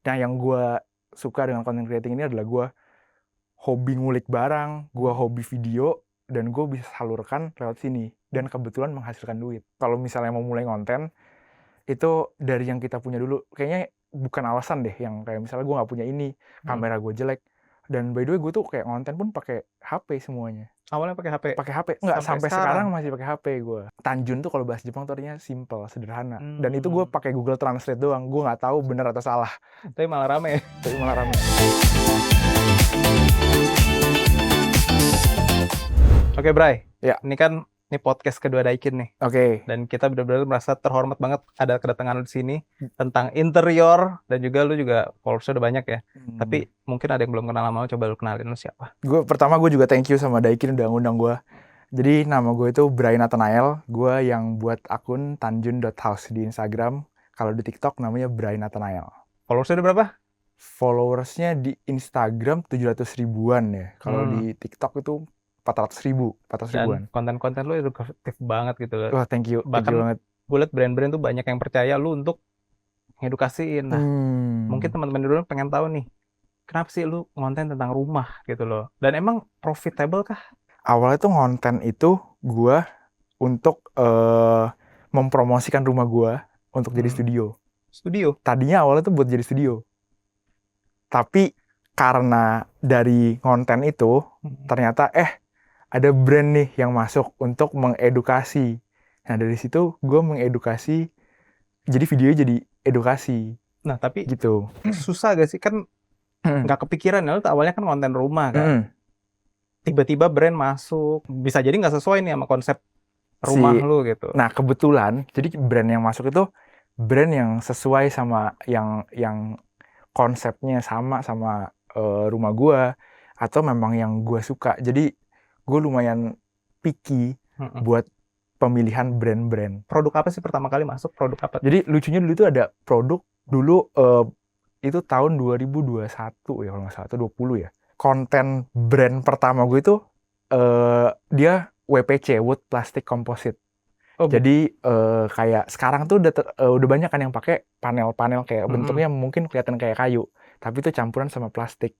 Nah, yang gue suka dengan content creating ini adalah gue hobi ngulik barang, gue hobi video, dan gue bisa salurkan lewat sini. Dan kebetulan menghasilkan duit. Kalau misalnya mau mulai konten, itu dari yang kita punya dulu. Kayaknya bukan alasan deh yang kayak misalnya gue nggak punya ini, kamera gue jelek. Dan by the way gue tuh kayak konten pun pakai HP semuanya. Awalnya pakai HP? Pakai HP, nggak sampai sekarang sekarang? masih pakai HP gue. Tanjun tuh kalau bahas Jepang tuh artinya simple, sederhana. Dan itu gue pakai Google Translate doang. Gue nggak tahu benar atau salah. Tapi malah rame. Tapi malah rame. Oke, Bray. Ya. Ini podcast kedua Daikin nih. Oke. Dan kita benar-benar merasa terhormat banget ada kedatangan lu di sini tentang interior, dan juga lu juga followersnya udah banyak ya. Tapi mungkin ada yang belum kenal sama lu, coba lu kenalin lu siapa. Pertama gue juga thank you sama Daikin udah ngundang gue. Jadi nama gue itu Brian Nathanael. Gue yang buat akun tanjun.house di Instagram. Kalau di TikTok namanya Brian Nathanael. Followersnya udah berapa? Followersnya di Instagram 700 ribuan ya. Kalau di TikTok itu 400 ribuan. Dan konten-konten lu edukatif banget gitu loh. Wah, thank you. Bahkan Thank you banget. gue liat brand-brand tuh banyak yang percaya lu untuk ngedukasiin. Nah, mungkin teman-teman dulu pengen tahu nih, kenapa sih lu ngonten tentang rumah gitu loh? Dan emang profitable kah? Awalnya tuh ngonten itu gue untuk mempromosikan rumah gue untuk jadi studio. Studio? Tadinya awalnya tuh buat jadi studio. Tapi karena dari konten itu ternyata ada brand nih yang masuk untuk mengedukasi. Nah, dari situ gue mengedukasi, jadi videonya jadi edukasi. Nah, tapi gitu. Susah gak sih? Kan nggak kepikiran ya, lu awalnya kan konten rumah kan. Tiba-tiba brand masuk, bisa jadi nggak sesuai nih sama konsep rumah lu gitu. Nah, kebetulan jadi brand yang masuk itu brand yang sesuai sama yang konsepnya sama rumah gue, atau memang yang gue suka. Jadi gue lumayan picky buat pemilihan brand-brand. Produk apa sih pertama kali masuk? Produk apa? Jadi lucunya dulu itu ada produk dulu itu tahun 2021 ya kalau nggak salah, atau 20 ya. Konten brand pertama gue itu dia WPC, Wood Plastic Composite. Jadi kayak sekarang tuh udah banyak kan yang pakai panel-panel kayak bentuknya mungkin kelihatan kayak kayu, tapi itu campuran sama plastik.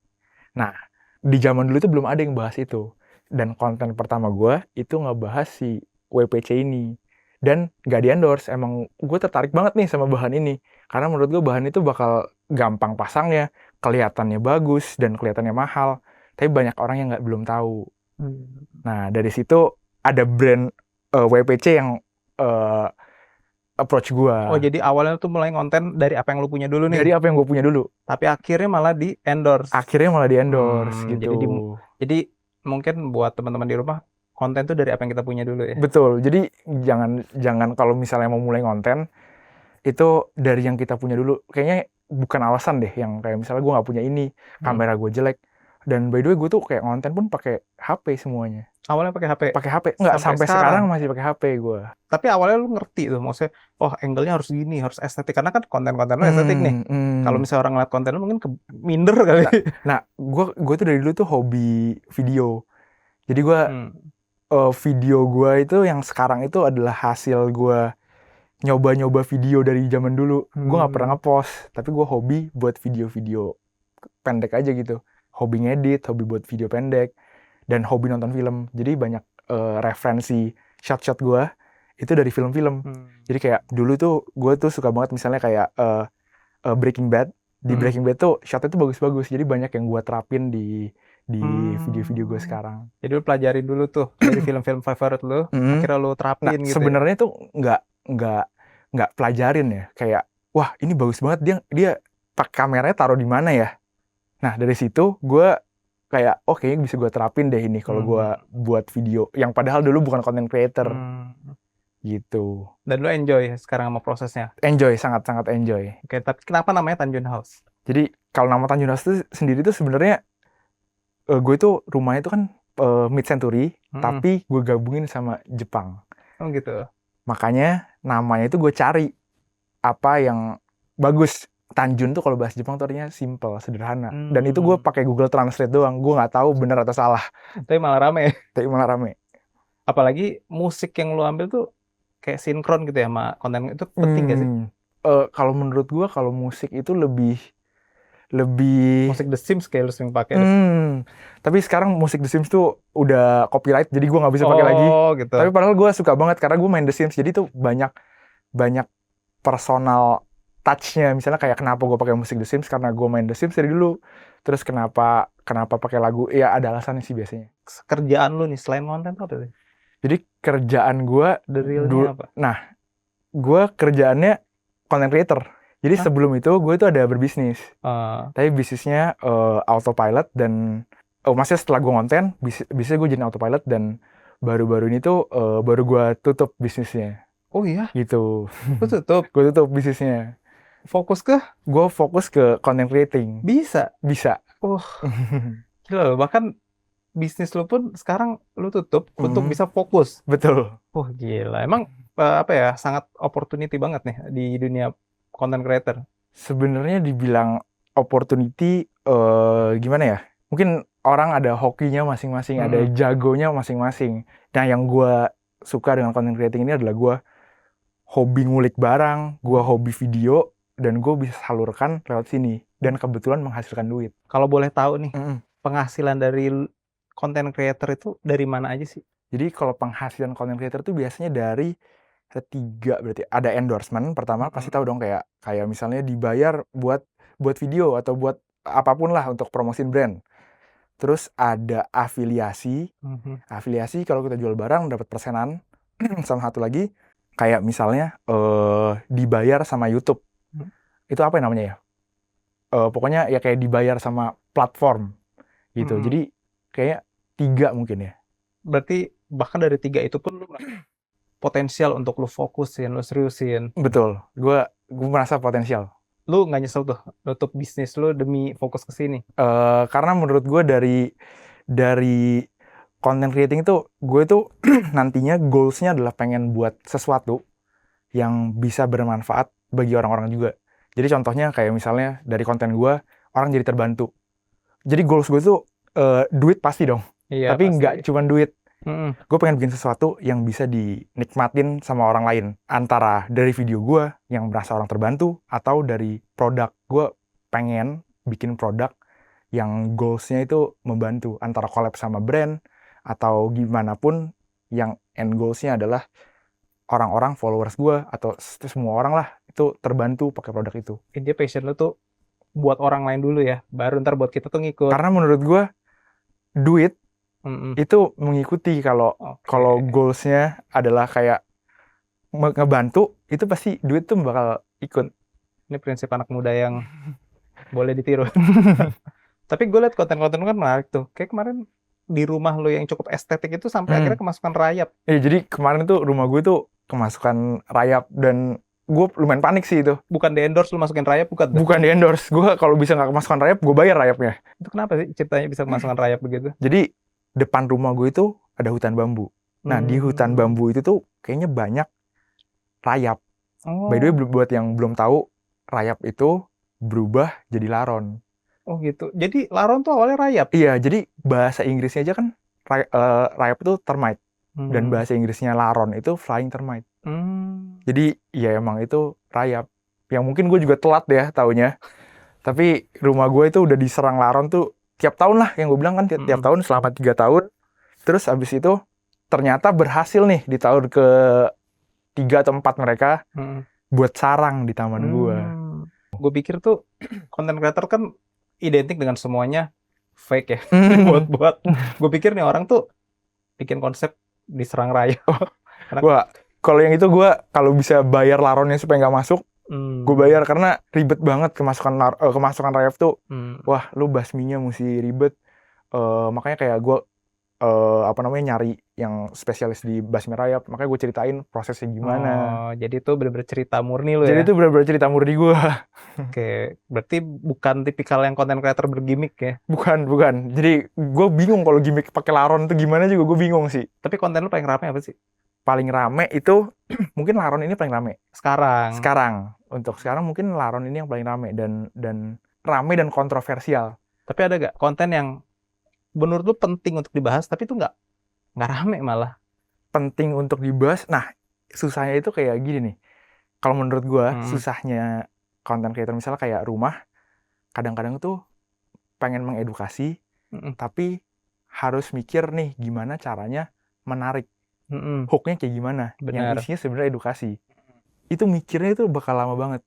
Nah, di zaman dulu itu belum ada yang bahas itu. Dan konten pertama gue itu ngebahas si WPC ini. Dan gak di-endorse. Emang gue tertarik banget nih sama bahan ini. Karena menurut gue bahan itu bakal gampang pasangnya, kelihatannya bagus, dan kelihatannya mahal. Tapi banyak orang yang belum tahu. Nah, dari situ ada brand WPC yang approach gue. Oh, jadi awalnya tuh mulai konten dari apa yang lu punya dulu nih? Dari apa yang gue punya dulu. Tapi akhirnya malah di-endorse. Gitu. Jadi mungkin buat teman-teman di rumah, konten tuh dari apa yang kita punya dulu ya. Betul. Jadi jangan kalau misalnya mau mulai konten, itu dari yang kita punya dulu. Kayaknya bukan alasan deh yang kayak misalnya gue nggak punya ini, kamera gue jelek. Dan by the way gue tuh kayak konten pun pakai HP semuanya. Awalnya pakai HP? Pakai HP. Nggak, sampai sekarang masih pakai HP gue. Tapi awalnya lu ngerti tuh, maksudnya, oh angle-nya harus gini, harus estetik. Karena kan konten-konten lu estetik nih. Kalau misalnya orang ngeliat konten lu mungkin minder kali. Nah, gue tuh dari dulu tuh hobi video. Jadi gue video gue itu yang sekarang itu adalah hasil gue nyoba-nyoba video dari zaman dulu. Gue nggak pernah ngepost, tapi gue hobi buat video-video pendek aja gitu. Hobi ngedit, hobi buat video pendek, dan hobi nonton film. Jadi banyak referensi shot-shot gue itu dari film-film. Jadi kayak dulu tuh gue tuh suka banget misalnya kayak Breaking Bad. Di Breaking Bad tuh shotnya tuh bagus-bagus. Jadi banyak yang gue terapin di video-video gue sekarang. Jadi lu pelajarin dulu tuh dari film-film favorit lu, akhirnya lu terapin gitu. Sebenarnya tuh nggak pelajarin ya. Kayak wah ini bagus banget, dia pakai kameranya taruh di mana ya. Nah, dari situ gue kayak oke, bisa gue terapin deh ini kalau gue buat video yang padahal dulu bukan content creator. Gitu. Dan lu enjoy sekarang sama prosesnya? Enjoy, sangat-sangat enjoy. Oke, tapi kenapa namanya Tanjun House? Jadi kalau nama Tanjun House itu sendiri tuh sebenarnya gue tuh rumahnya itu kan mid century, tapi gue gabungin sama Jepang. Oh gitu. Makanya namanya itu gue cari apa yang bagus. Tanjun tuh kalau bahasa Jepang tuh artinya simple, sederhana. Dan itu gue pakai Google Translate doang. Gue nggak tahu benar atau salah. Tapi malah rame. Apalagi musik yang lu ambil tuh kayak sinkron gitu ya sama konten, itu penting gak sih? Kalau menurut gue, kalau musik itu lebih lebih Musik The Sims kayak lu sering pakai. Tapi sekarang musik The Sims tuh udah copyright, jadi gue nggak bisa pakai lagi. Gitu. Tapi padahal gue suka banget karena gue main The Sims, jadi tuh banyak personal touch-nya. Misalnya kayak kenapa gue pakai musik The Sims, karena gue main The Sims dari dulu. Terus kenapa pakai lagu, ya ada alasannya sih biasanya. Kerjaan lu nih selain konten tuh apa sih? Jadi kerjaan gue The realnya apa? Nah, gue kerjaannya content creator. Jadi sebelum itu gue itu ada berbisnis. Tapi bisnisnya autopilot dan maksudnya setelah gue konten, bisnisnya gue jadi autopilot dan baru-baru ini tuh baru gue tutup bisnisnya. Oh iya? Gitu. Lu tutup? Gue tutup bisnisnya. Fokus ke? Gue fokus ke content creating. Bisa? Bisa. Gila loh, bahkan bisnis lu pun sekarang lu tutup untuk bisa fokus. Betul. Gila. Emang apa ya, sangat opportunity banget nih di dunia content creator. Sebenarnya dibilang opportunity gimana ya? Mungkin orang ada hokinya masing-masing, ada jagonya masing-masing. Nah, yang gue suka dengan content creating ini adalah gue hobi ngulik barang, gue hobi video, dan gue bisa salurkan lewat sini. Dan kebetulan menghasilkan duit. Kalau boleh tahu nih, penghasilan dari content creator itu dari mana aja sih? Jadi kalau penghasilan content creator itu biasanya dari ketiga, berarti ada endorsement pertama, pasti tahu dong, kayak misalnya dibayar buat video atau buat apapun lah untuk promosiin brand. Terus ada afiliasi. Afiliasi kalau kita jual barang dapat persenan. Sama satu lagi kayak misalnya dibayar sama YouTube. Itu apa namanya ya? Pokoknya ya kayak dibayar sama platform gitu. Jadi kayak 3 mungkin ya. Berarti bahkan dari 3 itu pun lu potensial untuk lu fokusin, lu seriusin. Betul. Gue merasa potensial. Lu nggak nyesel tuh nutup bisnis lu demi fokus ke sini? Karena menurut gue dari content creating itu, gue tuh nantinya goals-nya adalah pengen buat sesuatu yang bisa bermanfaat bagi orang-orang juga. Jadi contohnya kayak misalnya dari konten gue, orang jadi terbantu. Jadi goals gue tuh duit pasti dong. Iya, tapi nggak cuma duit. Gue pengen bikin sesuatu yang bisa dinikmatin sama orang lain. Antara dari video gue yang merasa orang terbantu, atau dari produk. Gue pengen bikin produk yang goals-nya itu membantu. Antara collab sama brand, atau gimana pun yang end goals-nya adalah orang-orang followers gue, atau semua orang lah, itu terbantu pakai produk itu. Intinya passion lo tuh buat orang lain dulu ya, baru ntar buat kita tuh ngikut. Karena menurut gue, duit itu mengikuti kalau goals-nya adalah kayak ngebantu, itu pasti duit tuh bakal ikut. Ini prinsip anak muda yang boleh ditiru. Tapi gue liat konten-konten kan menarik tuh. Kayak kemarin di rumah lo yang cukup estetik itu sampai akhirnya kemasukan rayap. Jadi kemarin tuh rumah gue tuh kemasukan rayap dan gue lumayan panik sih itu. Bukan di endorse lu masukin rayap, bukan? Bukan di endorse. Gue kalau bisa nggak kemasukan rayap, gue bayar rayapnya. Itu kenapa sih ceritanya bisa kemasukan rayap begitu? Jadi depan rumah gue itu ada hutan bambu. Nah, di hutan bambu itu tuh kayaknya banyak rayap. By the way, buat yang belum tahu, rayap itu berubah jadi laron. Oh gitu. Jadi laron tuh awalnya rayap? Iya, jadi bahasa Inggrisnya aja kan rayap itu termite. Dan bahasa Inggrisnya laron itu flying termite. Jadi ya emang itu rayap. Yang mungkin gue juga telat ya taunya. Tapi rumah gue itu udah diserang laron tuh tiap tahun lah, yang gue bilang kan tiap tahun selama 3 tahun. Terus abis itu ternyata berhasil nih di tahun ke 3 atau 4 mereka buat sarang di taman gue. Gue pikir tuh content creator kan identik dengan semuanya fake ya. Buat gue pikir nih orang tuh bikin konsep diserang rayap. Kalau yang itu gue kalau bisa bayar laronnya supaya nggak masuk, gue bayar, karena ribet banget kemasukan rayap tuh. Wah, lu basminya mesti ribet. Makanya kayak gue nyari yang spesialis di basmi rayap. Makanya gue ceritain prosesnya gimana. Jadi itu bener-bener cerita murni lu ya? Jadi itu bener-bener cerita murni gue. Oke, berarti bukan tipikal yang content creator bergimmick ya? Bukan. Jadi gue bingung kalau gimmick pakai laron itu gimana juga, gue bingung sih. Tapi konten lu paling rame apa sih? Paling rame itu mungkin laron ini paling rame. Sekarang. Untuk sekarang mungkin laron ini yang paling rame dan rame dan kontroversial. Tapi ada gak konten yang menurut lu penting untuk dibahas tapi itu nggak rame malah? Penting untuk dibahas. Nah, susahnya itu kayak gini nih. Kalau menurut gue susahnya content creator misalnya kayak rumah, kadang-kadang tuh pengen mengedukasi, Mm-mm. tapi harus mikir nih gimana caranya menarik. Mm-mm. Hook-nya kayak gimana? Yang Benar. isinya sebenarnya edukasi. Itu mikirnya itu bakal lama banget.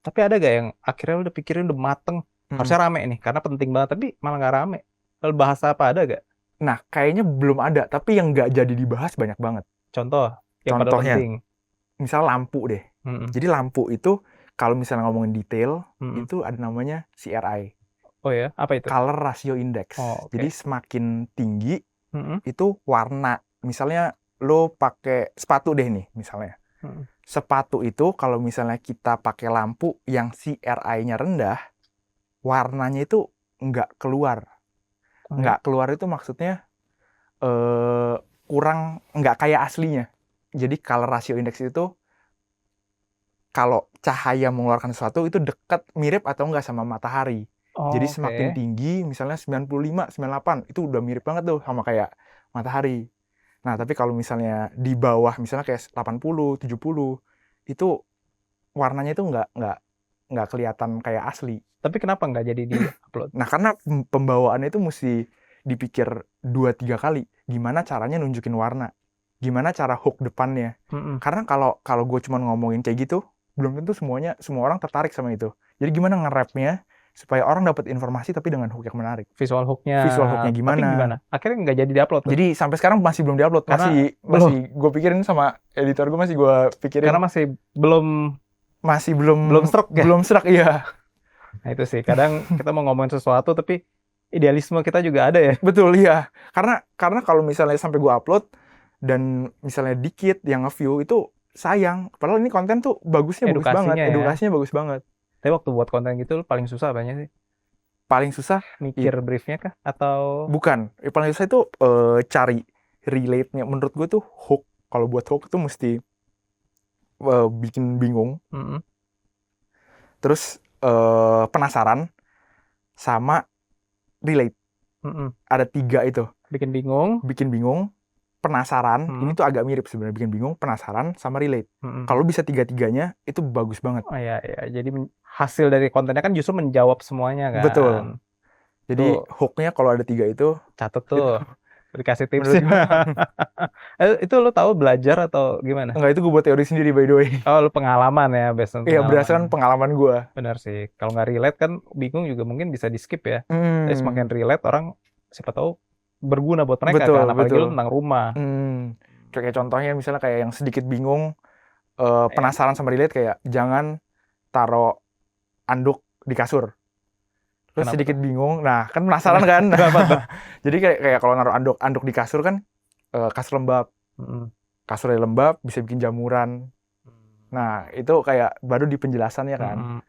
Tapi ada gak yang akhirnya udah pikirin udah mateng, harusnya rame nih karena penting banget, tapi malah nggak rame. Lalu bahasa apa ada gak? Nah, kayaknya belum ada, tapi yang nggak jadi dibahas banyak banget. Contoh yang pada Contohnya, penting. misal lampu deh. Mm-mm. Jadi lampu itu kalau misalnya ngomongin detail, Mm-mm. itu ada namanya CRI, Oh ya, apa itu? Color Ratio Index. Oh, oke. Jadi semakin tinggi Mm-mm. itu warna. Misalnya lo pakai sepatu deh nih, misalnya. Mm-mm. Sepatu itu kalau misalnya kita pakai lampu yang CRI-nya rendah, warnanya itu nggak keluar. Oh, ya? Nggak keluar itu maksudnya kurang, nggak kayak aslinya. Jadi color ratio index itu kalau cahaya mengeluarkan sesuatu itu dekat, mirip atau enggak sama matahari. Oh, Jadi oke. semakin tinggi, misalnya 95, 98, itu udah mirip banget tuh sama kayak matahari. Nah, tapi kalau misalnya di bawah, misalnya kayak 80, 70, itu warnanya itu nggak kelihatan kayak asli. Tapi kenapa nggak jadi di-upload? Nah, karena pembawaannya itu mesti dipikir 2-3 kali. Gimana caranya nunjukin warna? Gimana cara hook depannya? Mm-mm. Karena kalau gue cuma ngomongin kayak gitu, belum tentu semua orang tertarik sama itu. Jadi gimana nge-rapnya supaya orang dapat informasi tapi dengan hook yang menarik. Visual hooknya. Visual hooknya Tapi gimana? gimana? Akhirnya nggak jadi di-upload tuh. Jadi sampai sekarang masih belum diupload. Karena Masih gue pikirin sama editor gue, masih gue pikirin. Karena masih belum serak ya? Belum serak, iya. Nah itu sih, kadang kita mau ngomongin sesuatu tapi idealisme kita juga ada ya. Betul, iya. Karena kalau misalnya sampai gue upload dan misalnya dikit yang nge-view, itu sayang. Padahal ini konten tuh bagusnya bagus banget. Edukasinya ya. Edukasinya bagus banget. Tapi waktu buat konten gitu paling susah apanya sih? Paling susah Mikir briefnya kah? Atau bukan. Paling susah itu cari relate-nya. Menurut gue tuh hook. Kalau buat hook tuh mesti bikin bingung. Mm-mm. Terus penasaran sama relate. Mm-mm. Ada 3 itu. Bikin bingung, Penasaran. Mm-mm. Ini tuh agak mirip sebenarnya. Bikin bingung, penasaran, sama relate. Mm-mm. Kalau bisa 3-tiganya itu bagus banget. Oh ya, jadi hasil dari kontennya kan justru menjawab semuanya kan. Betul. Jadi Tuh. hooknya kalau ada 3 itu, Catet tuh. Dikasih tips. menurut gue, Itu lo tahu belajar atau gimana? enggak, itu gue buat teori sendiri by the way. Oh, lo pengalaman ya, based on Iya, pengalaman. berdasarkan pengalaman gue. Benar sih. Kalau nggak relate kan bingung juga, mungkin bisa di skip ya. Tapi semakin relate orang siapa tahu berguna buat mereka Betul, kan, apalagi betul. lo tentang rumah. Kayak contohnya misalnya kayak yang sedikit bingung, penasaran sama relate, kayak jangan taruh anduk di kasur. Terus Kenapa sedikit bingung, nah kan penasaran kan. Kenapa tuh? Jadi kayak kalau naruh anduk di kasur kan, kasur lembab. Mm-mm. Kasurnya lembab bisa bikin jamuran. Nah, itu kayak baru di penjelasannya kan. Mm-mm.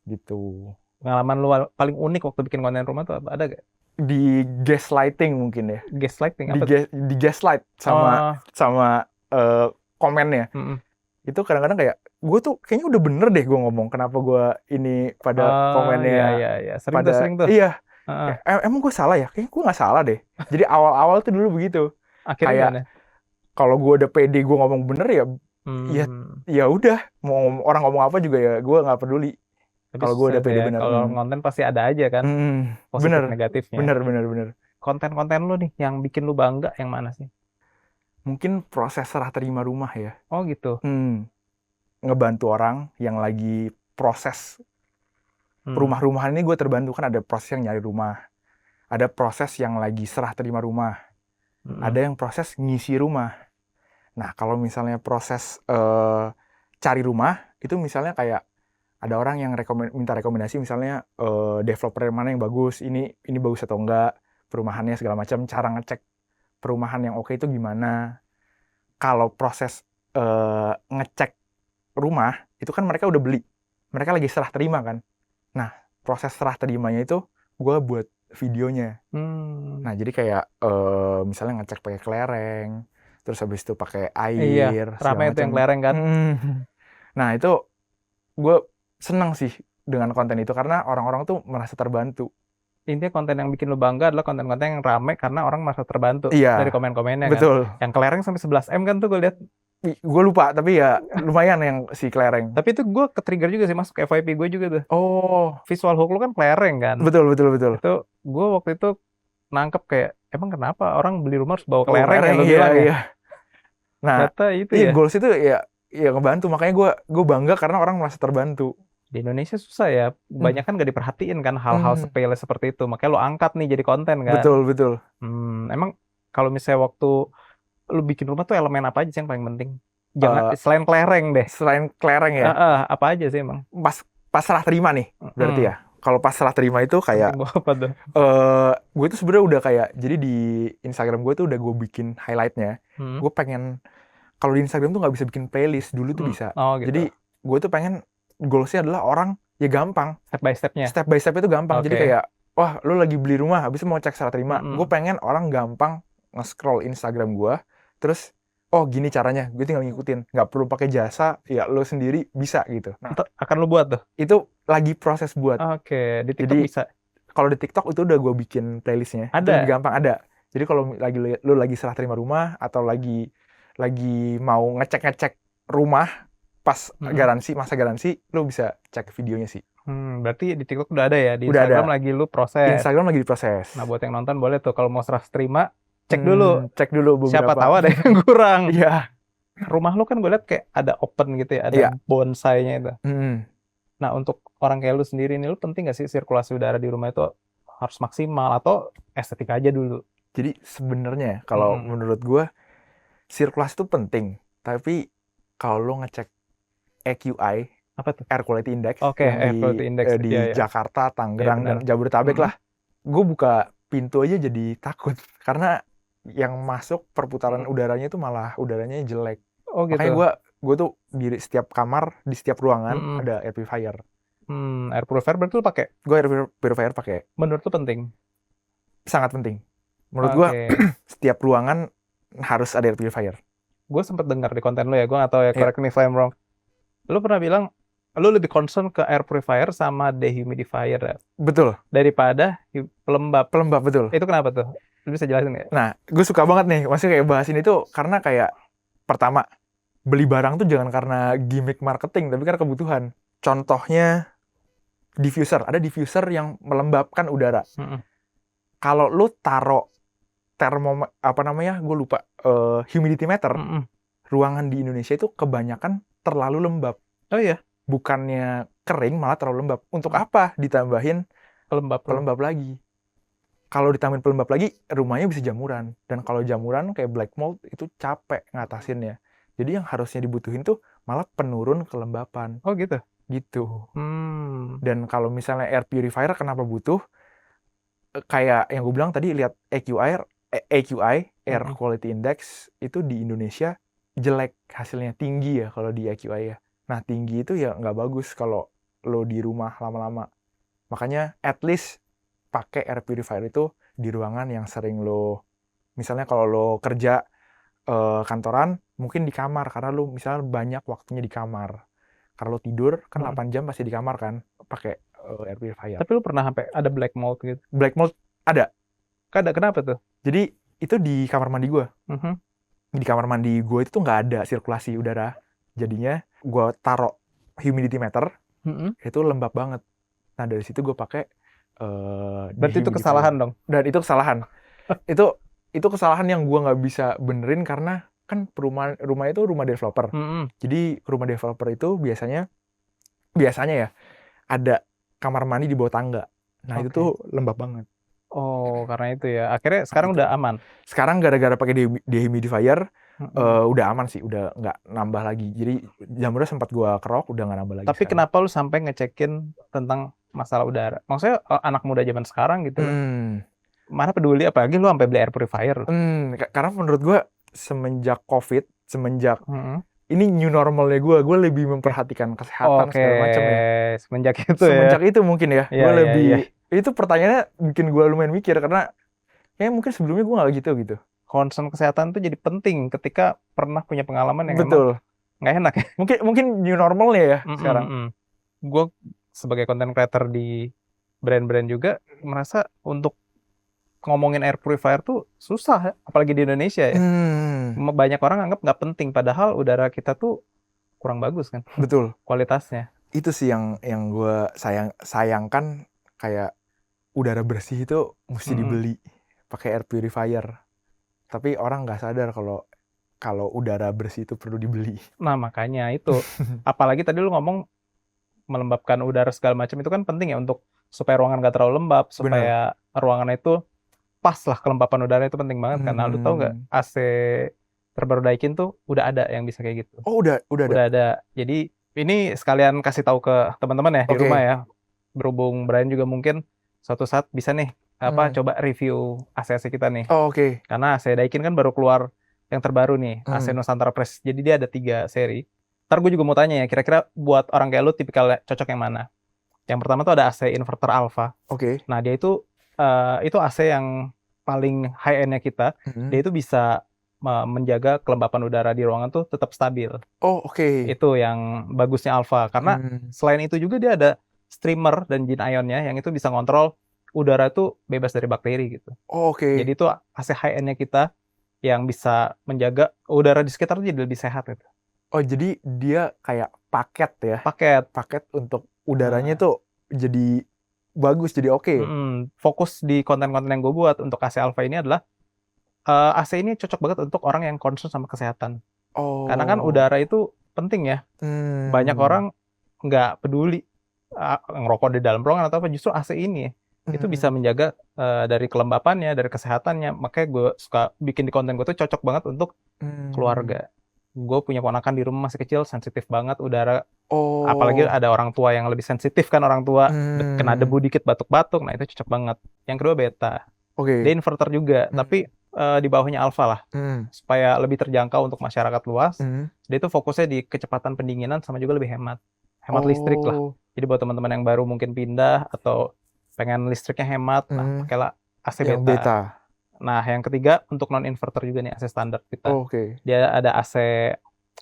Gitu. Pengalaman lu paling unik waktu bikin konten rumah tuh apa? Ada gak? Di gaslighting mungkin ya. Gaslighting apa tuh? Di gaslight sama komennya. Mm-mm. Itu kadang-kadang kayak gue tuh kayaknya udah bener deh gue ngomong, kenapa gue ini pada komennya. Iya. Sering tuh. Iya. Uh-uh. Emang gue salah ya? Kayaknya gue nggak salah deh. Jadi awal-awal tuh dulu begitu. Akhirnya Kayak gimana? kalau gue udah pede gue ngomong bener ya, ya udah, mau orang ngomong apa juga ya gue nggak peduli. Kalau gue udah pede bener. Kalau konten pasti ada aja kan, positif bener, negatifnya. Bener. Konten-konten lu nih yang bikin lu bangga yang mana sih? Mungkin proses serah terima rumah ya. Oh gitu. Ngebantu orang yang lagi proses rumah-rumahan ini, gue terbantu kan. Ada proses yang nyari rumah, ada proses yang lagi serah terima rumah, ada yang proses ngisi rumah. Nah, kalau misalnya proses cari rumah itu, misalnya kayak ada orang yang minta rekomendasi, misalnya developer mana yang bagus, ini bagus atau enggak, perumahannya segala macam, cara ngecek perumahan yang oke itu gimana. Kalau proses ngecek rumah itu kan mereka udah beli, mereka lagi serah terima kan. Nah, proses serah terimanya itu gue buat videonya. Nah, jadi kayak misalnya ngecek pakai kelereng, terus habis itu pakai air. Iya, ramai itu yang kelereng kan. Nah, itu gue senang sih dengan konten itu karena orang-orang tuh merasa terbantu. Intinya konten yang bikin lu bangga adalah konten-konten yang rame karena orang merasa terbantu. Iya, dari komen-komennya betul. Kan. Yang kelereng sampai 11M kan tuh gue lihat. Gue lupa, tapi ya lumayan yang si kelereng. Tapi itu gue ke-trigger juga sih, masuk FYP gue juga tuh. Oh, Visual hook lu kan kelereng kan. betul. Itu gue waktu itu nangkep kayak, emang kenapa orang beli rumah harus bawa Oh, kelereng ya, lu iya, bilang ya? iya. Nah, Ternyata itu iya ya. goals itu ya ngebantu, makanya gue bangga karena orang merasa terbantu. Di Indonesia susah ya, banyak kan gak diperhatiin kan hal-hal sepele seperti itu. Makanya lo angkat nih jadi konten kan. Betul. Emang kalau misalnya waktu lu bikin rumah tuh elemen apa aja sih yang paling penting? Jangan selain kelereng deh. Selain kelereng ya, Apa aja sih emang? pas serah terima nih, berarti ya. Kalau pas serah terima itu kayak, Apa tuh? gue tuh sebenarnya udah kayak, jadi di Instagram gue tuh udah gue bikin highlightnya. Gue pengen, kalau di Instagram tuh nggak bisa bikin playlist, dulu tuh bisa. Oh, gitu. Jadi gue tuh pengen goalsnya adalah orang ya gampang. Step by stepnya. Step by step itu gampang. Jadi Oke. kayak, wah lu lagi beli rumah, habis itu mau cek serah terima. Gue pengen orang gampang nge-scroll Instagram gue, terus oh gini caranya, gue tinggal ngikutin, nggak perlu pakai jasa, ya lo sendiri bisa gitu. Nah, akan lo buat tuh? Itu lagi proses buat. Oke, di TikTok Jadi, bisa? Kalau di TikTok itu udah gue bikin playlistnya. Itu lebih gampang, ada. Jadi kalau lo lagi serah terima rumah atau lagi mau ngecek rumah pas masa garansi, lo bisa cek videonya sih. Berarti di TikTok udah ada ya? Di Udah Instagram ada. lagi lu proses? Instagram lagi diproses. Nah buat yang nonton boleh tuh kalau mau serah terima, cek dulu beberapa. Siapa tahu ada yang kurang. Iya. Rumah lu kan gue liat kayak ada open gitu ya, ada bonsai-nya itu. Nah untuk orang kayak lu sendiri nih, lu penting gak sih sirkulasi udara di rumah itu harus maksimal atau estetika aja dulu? Jadi sebenarnya kalau menurut gue sirkulasi itu penting, tapi kalau lo ngecek AQI, apa tuh? Air Quality Index, Air Quality Index di Jakarta, Tangerang, dan Jabodetabek lah, gue buka pintu aja jadi takut karena yang masuk perputaran udaranya itu malah udaranya jelek. Oh gitu. Makanya gue tuh di setiap kamar, di setiap ruangan ada air purifier. Air purifier berarti lu pakai? Gue air purifier pakai. Menurut lu penting? Sangat penting. Menurut gue setiap ruangan harus ada air purifier. Gue sempat dengar di konten lu ya, gue nggak tahu ya, correct me if I'm wrong. Lu pernah bilang lu lebih concern ke air purifier sama dehumidifier ya? Betul. Daripada pelembab. Pelembab, betul. Itu kenapa tuh? Lu bisa jelasin nggak? Nah, gue suka banget nih, maksudnya kayak bahas ini tuh karena kayak pertama, beli barang tuh jangan karena gimmick marketing, tapi karena kebutuhan. Contohnya diffuser, ada diffuser yang melembabkan udara. Kalau lu taruh gue lupa, humidity meter, ruangan di Indonesia itu kebanyakan terlalu lembab. Oh iya? Bukannya kering, malah terlalu lembab. Untuk apa ditambahin pelembab lagi? Kalau ditambahin pelembab lagi, rumahnya bisa jamuran. Dan kalau jamuran kayak black mold, itu capek ngatasinnya. Jadi yang harusnya dibutuhin tuh malah penurun kelembapan. Oh gitu? Gitu. Dan kalau misalnya air purifier kenapa butuh? Kayak yang gue bilang tadi, lihat AQI, Air Quality Index, itu di Indonesia jelek hasilnya, tinggi ya kalau di AQI ya. Nah tinggi itu ya nggak bagus kalau lo di rumah lama-lama. Makanya at least pakai air purifier itu di ruangan yang sering lo, misalnya kalau lo kerja kantoran, mungkin di kamar, karena lo misalnya banyak waktunya di kamar. Karena lo tidur, kan 8 jam pasti di kamar kan, pakai air purifier. Tapi lo pernah sampai ada black mold gitu? Black mold ada. Kenapa tuh? Jadi itu di kamar mandi gue. Di kamar mandi gue itu tuh nggak ada sirkulasi udara. Jadinya gue taruh humidity meter, itu lembab banget. Nah dari situ gue pakai. Berarti itu kesalahan dong? Dan itu kesalahan. itu kesalahan yang gue nggak bisa benerin karena kan rumah itu rumah developer. Jadi rumah developer itu biasanya ya ada kamar mandi di bawah tangga. Nah itu tuh lembab banget. Oh, karena itu ya. Akhirnya sekarang udah aman? Sekarang gara-gara pakai dehumidifier, udah aman sih, udah nggak nambah lagi. Jadi jamurnya sempat gua kerok, udah nggak nambah lagi. Tapi kenapa lu sampai ngecekin tentang masalah udara? Maksudnya anak muda zaman sekarang gitu, mana peduli, apalagi lu sampai beli air purifier. Karena menurut gua semenjak COVID, ini new normalnya gue lebih memperhatikan kesehatan segala macam ya. Semenjak itu Semenjak itu mungkin ya, gue lebih. Iya. Itu pertanyaannya bikin gue lumayan mikir karena ya mungkin sebelumnya gue nggak gitu. Concern kesehatan tuh jadi penting ketika pernah punya pengalaman yang nggak enak ya. Mungkin new normalnya ya sekarang. Gue sebagai content creator di brand-brand juga merasa untuk ngomongin air purifier tuh susah, apalagi di Indonesia ya. Banyak orang anggap nggak penting, padahal udara kita tuh kurang bagus kan Betul. kualitasnya. Itu sih yang gue sayangkan, kayak udara bersih itu mesti dibeli pakai air purifier. Tapi orang nggak sadar kalau udara bersih itu perlu dibeli. Nah, makanya itu. Apalagi tadi lu ngomong melembabkan udara segala macam, itu kan penting ya untuk supaya ruangan nggak terlalu lembab, supaya ruangan itu pas lah, kelembapan udara itu penting banget kan. Nah, lu tahu nggak AC terbaru Daikin tuh udah ada yang bisa kayak gitu. Oh, udah ada. Jadi ini sekalian kasih tahu ke teman-teman ya di rumah ya. Berhubung Brian juga mungkin suatu saat bisa nih coba review AC kita nih. Oh, oke. Karena AC Daikin kan baru keluar yang terbaru nih, AC Nusantara Press. Jadi dia ada 3 seri. Ntar gue juga mau tanya ya, kira-kira buat orang kayak lu tipikal cocok yang mana? Yang pertama tuh ada AC Inverter Alpha. Oke. Nah, dia itu AC yang paling high end-nya kita. Dia itu bisa menjaga kelembapan udara di ruangan tuh tetap stabil. Oh, oke. Itu yang bagusnya Alpha. Karena selain itu juga dia ada streamer dan Jin Ion-nya yang itu bisa ngontrol udara tuh bebas dari bakteri gitu. Oh, oke. Jadi itu AC high end-nya kita yang bisa menjaga udara di sekitar jadi lebih sehat gitu. Oh, jadi dia kayak paket ya? Paket untuk udaranya tuh jadi bagus, jadi oke. Fokus di konten-konten yang gue buat untuk AC Alpha ini adalah AC ini cocok banget untuk orang yang concern sama kesehatan. Oh. Karena kan udara itu penting ya. Banyak orang nggak peduli ngerokok di dalam ruangan atau apa, justru AC ini itu bisa menjaga dari kelembapannya, dari kesehatannya. Makanya gue suka bikin di konten gue tuh cocok banget untuk keluarga. Gue punya ponakan di rumah masih kecil, sensitif banget udara. Apalagi ada orang tua yang lebih sensitif kan, orang tua kena debu dikit batuk-batuk. Nah, itu cocok banget. Yang kedua beta. Dia inverter juga, tapi di bawahnya Alpha lah. Supaya lebih terjangkau untuk masyarakat luas. Dia itu fokusnya di kecepatan pendinginan sama juga lebih hemat listrik lah. Jadi buat teman-teman yang baru mungkin pindah atau pengen listriknya hemat, nah pakailah AC beta. Nah, yang ketiga untuk non-inverter juga nih AC standar kita. Dia ada AC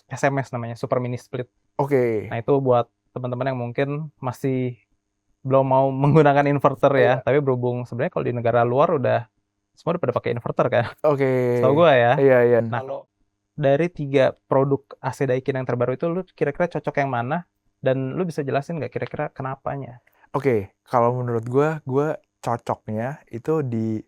SMS namanya, Super Mini Split. Nah, itu buat teman-teman yang mungkin masih belum mau menggunakan inverter ya. Tapi berhubung sebenarnya kalau di negara luar semua udah pada pakai inverter kan. Setahu gue ya. Iya. Nah, kalau dari 3 produk AC Daikin yang terbaru itu, lu kira-kira cocok yang mana? Dan lu bisa jelasin nggak kira-kira kenapanya? Kalau menurut gue cocoknya itu di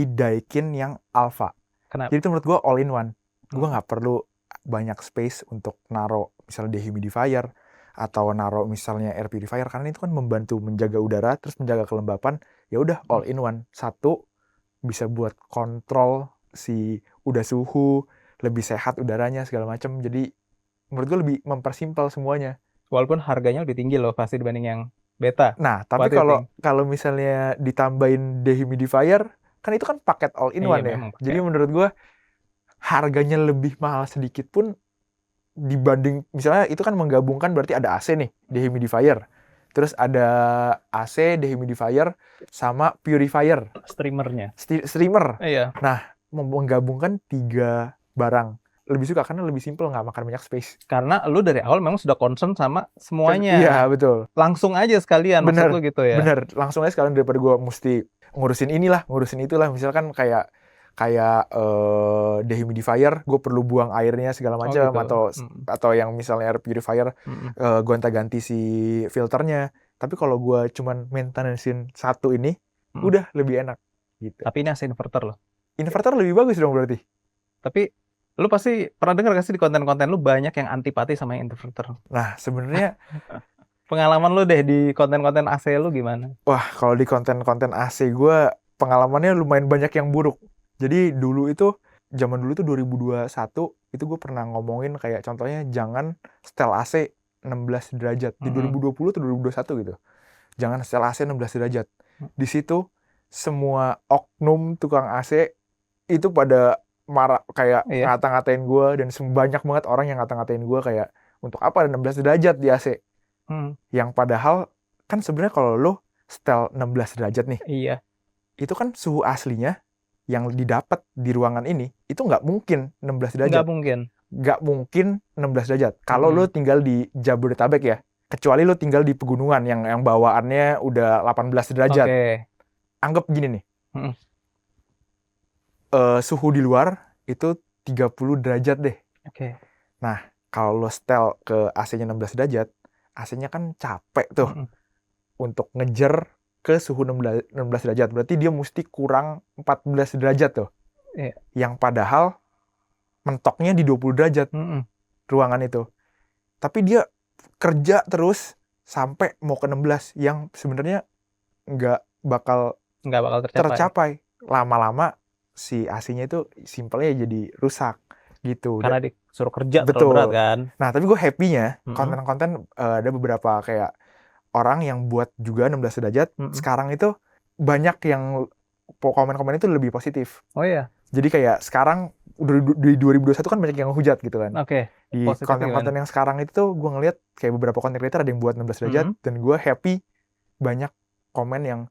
Daikin yang Alpha. Kenapa? Jadi itu menurut gue all in one. Gue nggak perlu banyak space untuk naro misalnya dehumidifier atau naro misalnya air purifier, karena itu kan membantu menjaga udara terus menjaga kelembapan. Ya udah all in one. Satu bisa buat kontrol si suhu, lebih sehat udaranya segala macam. Jadi menurut gue lebih mempersimpel semuanya. Walaupun harganya lebih tinggi loh pasti dibanding yang beta. Nah, tapi kalau misalnya ditambahin dehumidifier, kan itu kan paket all in one ya. Jadi menurut gue harganya lebih mahal sedikit pun dibanding misalnya itu kan menggabungkan, berarti ada AC nih, dehumidifier. Terus ada AC, dehumidifier, sama purifier. Streamer. Iya. Nah, menggabungkan 3 barang. Lebih suka karena lebih simple, nggak makan banyak space. Karena lu dari awal memang sudah concern sama semuanya. Iya, betul. Langsung aja sekalian, maksud lu gitu ya? Bener, langsung aja sekalian daripada gue mesti ngurusin inilah, ngurusin itulah. Misalkan kayak dehumidifier, gue perlu buang airnya segala macam, atau yang misalnya air purifier, gonta-ganti si filternya. Tapi kalau gue cuman maintenance-in satu ini, udah lebih enak. Gitu. Tapi ini AC inverter loh. Inverter lebih bagus dong berarti. Tapi lu pasti pernah dengar gak sih di konten-konten lu banyak yang antipati sama yang inverter? Nah, sebenarnya pengalaman lu deh di konten-konten AC lu gimana? Wah, kalau di konten-konten AC gue pengalamannya lumayan banyak yang buruk. Jadi zaman dulu tuh 2021 itu gue pernah ngomongin kayak contohnya jangan setel AC 16 derajat. Di 2020 atau 2021 gitu. Jangan setel AC 16 derajat. Di situ semua oknum tukang AC itu pada marah, kayak ngata-ngatain gue, dan banyak banget orang yang ngata-ngatain gue kayak untuk apa ada 16 derajat di AC. Yang padahal kan sebenarnya kalau lo setel 16 derajat nih, itu kan suhu aslinya yang didapat di ruangan ini itu nggak mungkin 16 derajat. Nggak mungkin 16 derajat. Kalau lo tinggal di Jabodetabek ya, kecuali lo tinggal di pegunungan yang bawaannya udah 18 derajat. Anggap gini nih, Mm-mm. Suhu di luar itu 30 derajat deh. Oke. Nah, kalau lo setel ke AC-nya 16 derajat, AC-nya kan capek tuh Mm-mm. untuk ngejar ke suhu 16 derajat. Berarti dia mesti kurang 14 derajat tuh. Iya. Yang padahal mentoknya di 20 derajat Mm-mm. ruangan itu. Tapi dia kerja terus sampai mau ke 16 yang sebenarnya nggak bakal Nggak bakal tercapai. Lama-lama si AC-nya itu simpelnya jadi rusak gitu. Karena disuruh kerja terlalu Betul. berat kan. Nah, tapi gue happy-nya Mm-mm. konten-konten ada beberapa kayak orang yang buat juga 16 derajat. Mm-mm. Sekarang itu banyak yang komen-komen itu lebih positif. Oh iya. Jadi kayak sekarang di 2021 kan banyak yang hujat gitu kan. Oke. Di Positifnya konten-konten yang sekarang itu tuh gue ngeliat kayak beberapa content creator ada yang buat 16 derajat dan gue happy banyak komen yang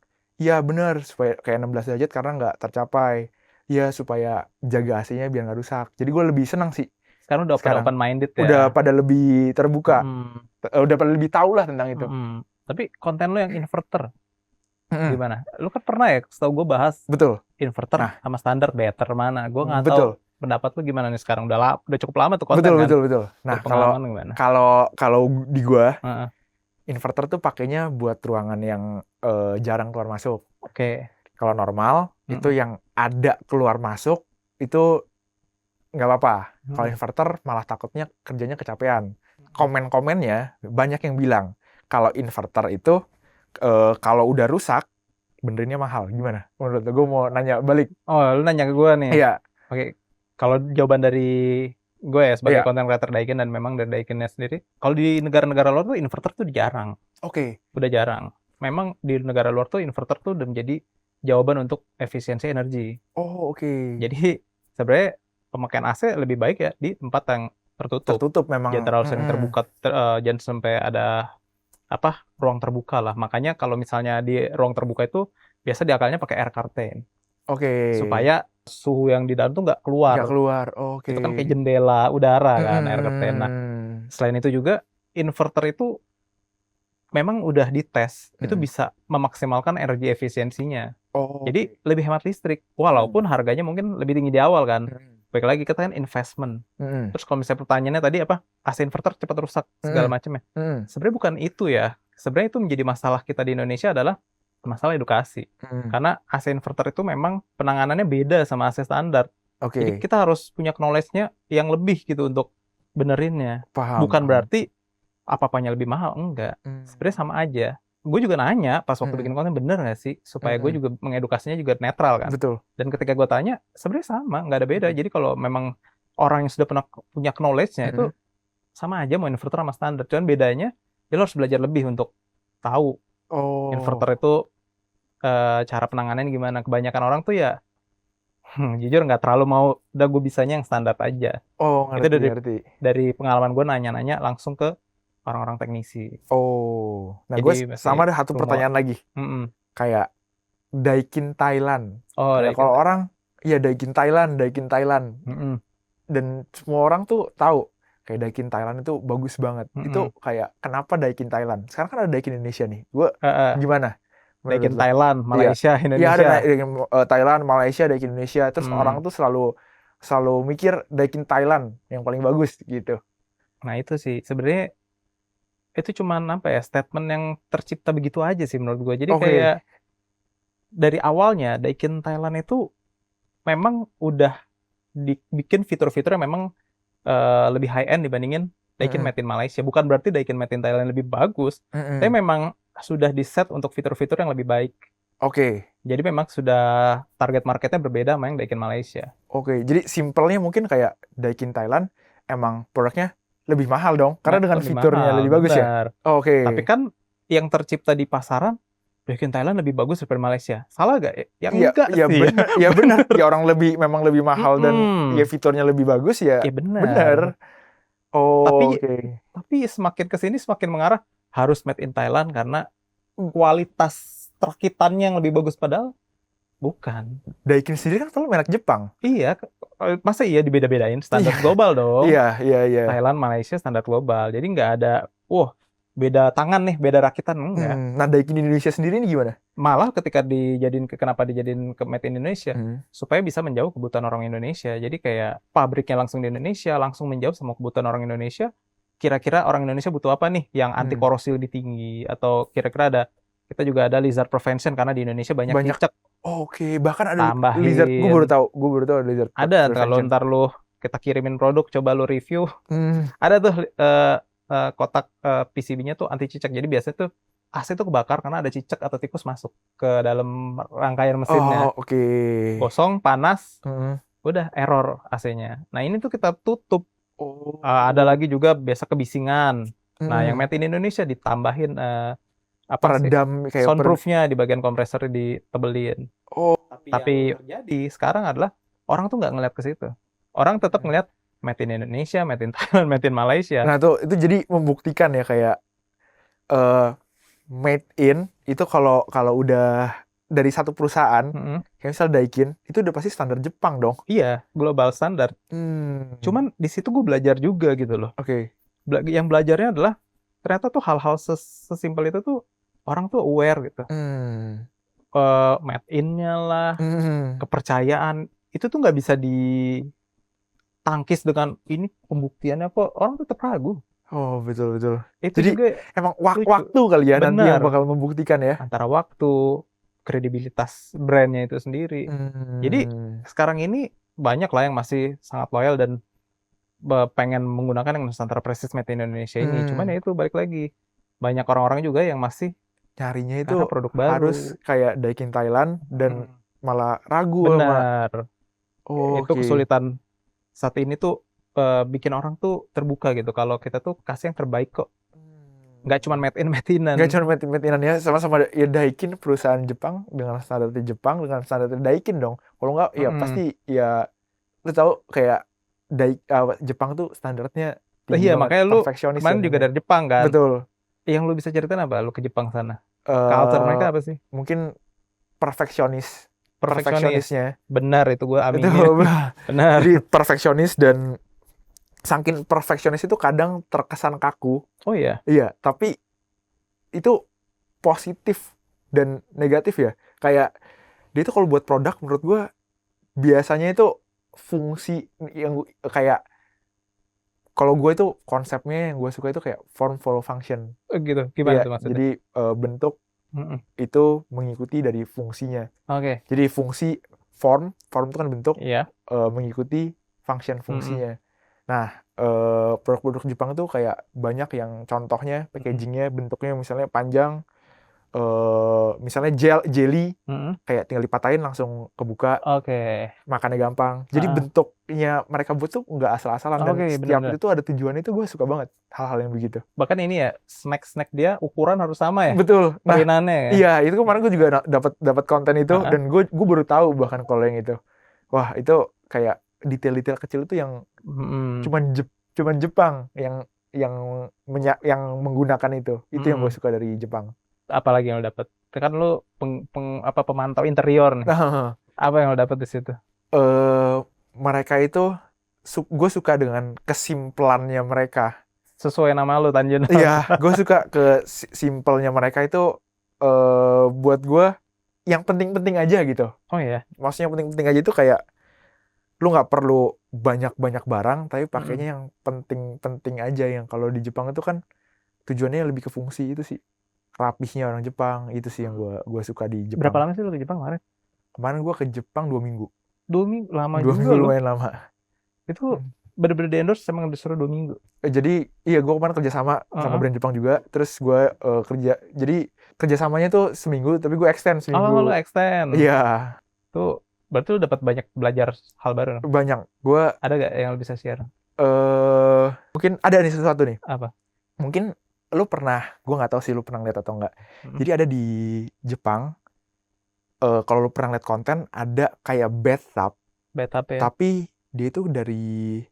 iya bener supaya kayak 16 derajat karena nggak tercapai. Ya supaya jaga AC-nya biar nggak rusak. Jadi gue lebih senang sih. Sekarang udah pada open minded ya. Udah pada lebih terbuka. Mm-mm. Udah pada lebih tahu lah tentang itu. Mm-mm. Tapi konten lo yang inverter Mm-mm. gimana? Lu kan pernah ya, setahu gue bahas Betul. inverter sama standar better mana. Gue nggak tahu Betul. pendapat lu gimana nih sekarang. Udah cukup lama tuh konten kan. Betul. Nah, Berpengalaman gimana? kalau di gua Heeh. inverter tuh pakainya buat ruangan yang jarang keluar masuk. Oke. Kalau normal itu yang ada keluar masuk itu nggak apa-apa. Kalau inverter malah takutnya kerjanya kecapean. Komen-komennya banyak yang bilang kalau inverter itu kalau udah rusak benerinnya mahal. Gimana? Menurut gue mau nanya balik. Oh, lu nanya ke gue nih. Iya. Oke. Kalau jawaban dari gue ya sebagai Iya. content creator Daikin dan memang dari Daikinnya sendiri, kalau di negara-negara luar tuh inverter tuh jarang. Oke. Udah jarang. Memang di negara luar tuh inverter tuh udah menjadi jawaban untuk efisiensi energi. Oh, oke. Jadi sebenarnya pemakaian AC lebih baik ya di tempat yang tertutup memang. Jangan terlalu sering terbuka, jangan sampai ada ruang terbuka lah. Makanya kalau misalnya di ruang terbuka itu biasa diakalnya pakai air curtain. Oke. Supaya suhu yang di dalam tuh nggak keluar. Nggak keluar. Oke. Itu kan kayak jendela udara kan air curtain. Nah, selain itu juga inverter itu memang udah dites itu bisa memaksimalkan energi efisiensinya. Jadi lebih hemat listrik walaupun harganya mungkin lebih tinggi di awal kan. Baik lagi kita kan investment. Terus kalau misalnya pertanyaannya tadi apa? AC inverter cepat rusak segala macamnya. Sebenarnya bukan itu ya. Sebenarnya itu menjadi masalah kita di Indonesia adalah masalah edukasi. Karena AC inverter itu memang penanganannya beda sama AC standar. Jadi kita harus punya knowledge-nya yang lebih gitu untuk benerinnya. Bukan berarti apa-apanya lebih mahal, enggak. Sebenarnya sama aja. Gue juga nanya pas waktu bikin konten bener nggak sih? Supaya gue juga mengedukasinya juga netral kan. Betul. Dan ketika gue tanya, sebenarnya sama, nggak ada beda. Jadi kalau memang orang yang sudah pernah punya knowledge-nya itu sama aja mau inverter sama standar. Cuman bedanya, ya lo harus belajar lebih untuk tahu inverter itu cara penanganannya gimana. Kebanyakan orang tuh ya jujur nggak terlalu mau, udah gue bisanya yang standar aja. Ngerti, itu dari pengalaman gue nanya-nanya langsung ke orang-orang teknisi. Nah gue sama ada satu pertanyaan lagi. Kayak Daikin Thailand. Kalau orang, ya Daikin Thailand. Dan semua orang tuh tahu kayak Daikin Thailand itu bagus banget. Itu kayak kenapa Daikin Thailand? Sekarang kan ada Daikin Indonesia nih. Gue gimana? Daikin Thailand, Malaysia, Indonesia. Iya ada Daikin Thailand, Malaysia, Daikin Indonesia. Terus orang tuh selalu mikir Daikin Thailand yang paling bagus gitu. Nah itu sih sebenarnya itu cuman statement yang tercipta begitu aja sih menurut gue. Jadi kayak dari awalnya Daikin Thailand itu memang udah dibikin fitur-fitur yang memang lebih high end dibandingin Daikin made in Malaysia. Bukan berarti Daikin made in Thailand lebih bagus, tapi memang sudah di-set untuk fitur-fitur yang lebih baik. Jadi memang sudah target marketnya berbeda sama yang Daikin Malaysia. Jadi simpelnya mungkin kayak Daikin Thailand emang produknya lebih mahal dong, karena dengan fiturnya lebih bagus ya. Tapi kan yang tercipta di pasaran Daikin Thailand lebih bagus daripada Malaysia. Salah gak? Ya enggak sih. Ya benar. Ya orang memang lebih mahal dan ya fiturnya lebih bagus ya. Ya benar. Tapi semakin kesini semakin mengarah harus made in Thailand karena kualitas rakitannya yang lebih bagus, padahal bukan. Daikin sendiri kan selalu merek Jepang. Iya, masa iya dibeda-bedain? Standar global dong. Iya. Thailand, Malaysia standar global. Jadi nggak ada, beda tangan nih, beda rakitan, enggak. Nah, Daikin Indonesia sendiri ini gimana? Malah ketika kenapa dijadiin ke Made in Indonesia, supaya bisa menjawab kebutuhan orang Indonesia. Jadi kayak pabriknya langsung di Indonesia, langsung menjawab sama kebutuhan orang Indonesia. Kira-kira orang Indonesia butuh apa nih yang anti korosi lebih tinggi, atau kira-kira kita juga ada lizard prevention karena di Indonesia banyak cicak. Oke, bahkan ada Tambahin. lizard. Gue baru tahu ada lizard Ada, prevention. kalau ntar lu kita kirimin produk, coba lu review. Ada tuh kotak PCB-nya tuh anti cicak. Jadi biasanya tuh AC tuh kebakar karena ada cicak atau tikus masuk ke dalam rangkaian mesinnya. Oke. Gosong, panas, udah error AC-nya. Nah ini tuh kita tutup. Ada lagi juga biasa kebisingan. Nah yang Made in Indonesia ditambahin peredam kayak soundproofnya di bagian kompresor ditebelin. Tapi yang terjadi sekarang adalah orang tuh nggak ngeliat ke situ. Orang tetap ngeliat Made in Indonesia, Made in Thailand, Made in Malaysia. Nah tuh itu jadi membuktikan ya kayak Made in itu kalau udah dari satu perusahaan, kayak misal Daikin, itu udah pasti standar Jepang dong. Iya, global standar. Cuman di situ gue belajar juga gitu loh. Oke. Yang belajarnya adalah ternyata tuh hal-hal sesimpel itu tuh orang tuh aware gitu. Made in-nya lah, kepercayaan itu tuh nggak bisa ditangkis dengan ini pembuktiannya kok, orang tetap ragu. Oh betul. Itu jadi juga emang waktu kali ya nanti yang bakal membuktikan ya. Antara waktu, kredibilitas brandnya itu sendiri. Jadi sekarang ini banyak lah yang masih sangat loyal dan pengen menggunakan yang Nusantara Prestige Made in Indonesia ini. Cuman ya itu balik lagi, banyak orang-orang juga yang masih nyarinya itu produk baru. Harus kayak Daikin Thailand dan malah ragu. Benar. Itu kesulitan saat ini tuh bikin orang tuh terbuka gitu. Kalau kita tuh kasih yang terbaik kok. Nggak cuma made in-an. Nggak cuma made in-an ya, sama-sama ya Daikin perusahaan Jepang dengan standar Jepang dengan standar Daikin dong. Kalau nggak ya pasti ya lu tahu kayak Jepang tuh standarnya tinggi. Iya, makanya lu kemarin juga dari Jepang kan. Betul. Yang lu bisa ceritain apa? Lu ke Jepang sana. Culture mereka apa sih? Mungkin perfeksionisnya. Benar, itu gue aminin. Benar. Jadi perfeksionis, dan saking perfeksionis itu kadang terkesan kaku. Oh iya? Iya, tapi itu positif dan negatif ya. Kayak dia itu kalau buat produk menurut gue biasanya itu fungsi yang kayak, kalau gue itu konsepnya yang gue suka itu kayak form follow function. Gitu, gimana tuh maksudnya? Jadi bentuk itu mengikuti dari fungsinya. Oke. Jadi fungsi form itu kan bentuk, mengikuti function fungsinya. Nah, produk-produk Jepang itu kayak banyak yang contohnya packagingnya bentuknya misalnya panjang, misalnya jelly, kayak tinggal dipatahin langsung kebuka. Oke. Makannya gampang. Jadi bentuknya mereka buat tuh nggak asal-asalan, dan setiap itu ada tujuan. Itu gue suka banget hal-hal yang begitu. Bahkan ini ya, snack dia ukuran harus sama ya. Betul. Perinaannya. Iya, itu kemarin gue juga dapat konten itu, dan gue baru tahu bahkan kalau yang itu. Wah, itu kayak detail-detail kecil itu yang cuman Jepang yang menggunakan itu. Itu yang gue suka dari Jepang. Apalagi yang lo dapet? Kan lo pemantau interior nih. Apa yang lo dapet di situ? Mereka itu gue suka dengan kesimplannya mereka. Sesuai nama lo, Tanjun. Iya, gue suka simpelnya mereka itu. Buat gue yang penting-penting aja gitu. Oh iya. Maksudnya penting-penting aja itu kayak lu nggak perlu banyak-banyak barang, tapi pakainya yang penting-penting aja. Yang kalau di Jepang itu kan tujuannya lebih ke fungsi. Itu sih rapihnya orang Jepang. Itu sih yang gue suka di Jepang. Berapa lama sih lu ke Jepang kemarin? Kemarin gue ke Jepang 2 minggu. 2 minggu? Lama 2 juga. 2 minggu lumayan lama. Itu bener-bener di-endorse emang disuruh 2 minggu? Jadi iya, gue kemarin kerja sama brand Jepang juga. Terus gue kerja. Jadi kerjasamanya tuh seminggu, tapi gue extend seminggu. Oh, lu extend? Iya. Tuh berarti lu dapat banyak belajar hal baru? Banyak. Gue ada gak yang lu bisa share? Mungkin ada nih sesuatu nih. Apa? Mungkin lu pernah, gue nggak tahu sih lu pernah lihat atau enggak. Jadi ada di Jepang, kalau lu pernah lihat konten, ada kayak bathtub ya? Tapi dia itu dari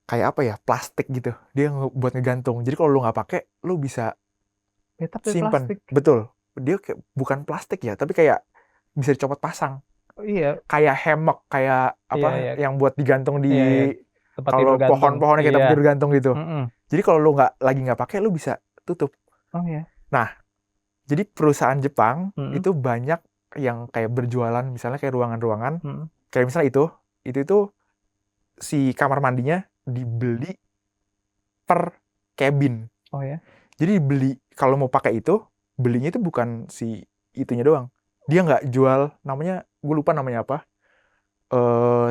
kayak apa ya, plastik gitu. Dia buat ngegantung. Jadi kalau lu nggak pakai, lu bisa simpan. Betul. Dia kayak bukan plastik ya, tapi kayak bisa dicopot pasang. Iya. Kayak hammock, kayak apa, yang buat digantung di tempat kalau pohon-pohonnya kayak tempat tidur gantung gitu. Jadi kalau lu lagi nggak pakai, lu bisa tutup. Oh ya. Nah, jadi perusahaan Jepang Mm-mm. itu banyak yang kayak berjualan, misalnya kayak ruangan-ruangan, Mm-mm. kayak misalnya itu si kamar mandinya dibeli per cabin. Oh ya. Jadi kalau mau pakai itu, belinya itu bukan si itunya doang. Dia nggak jual, namanya, gue lupa namanya apa,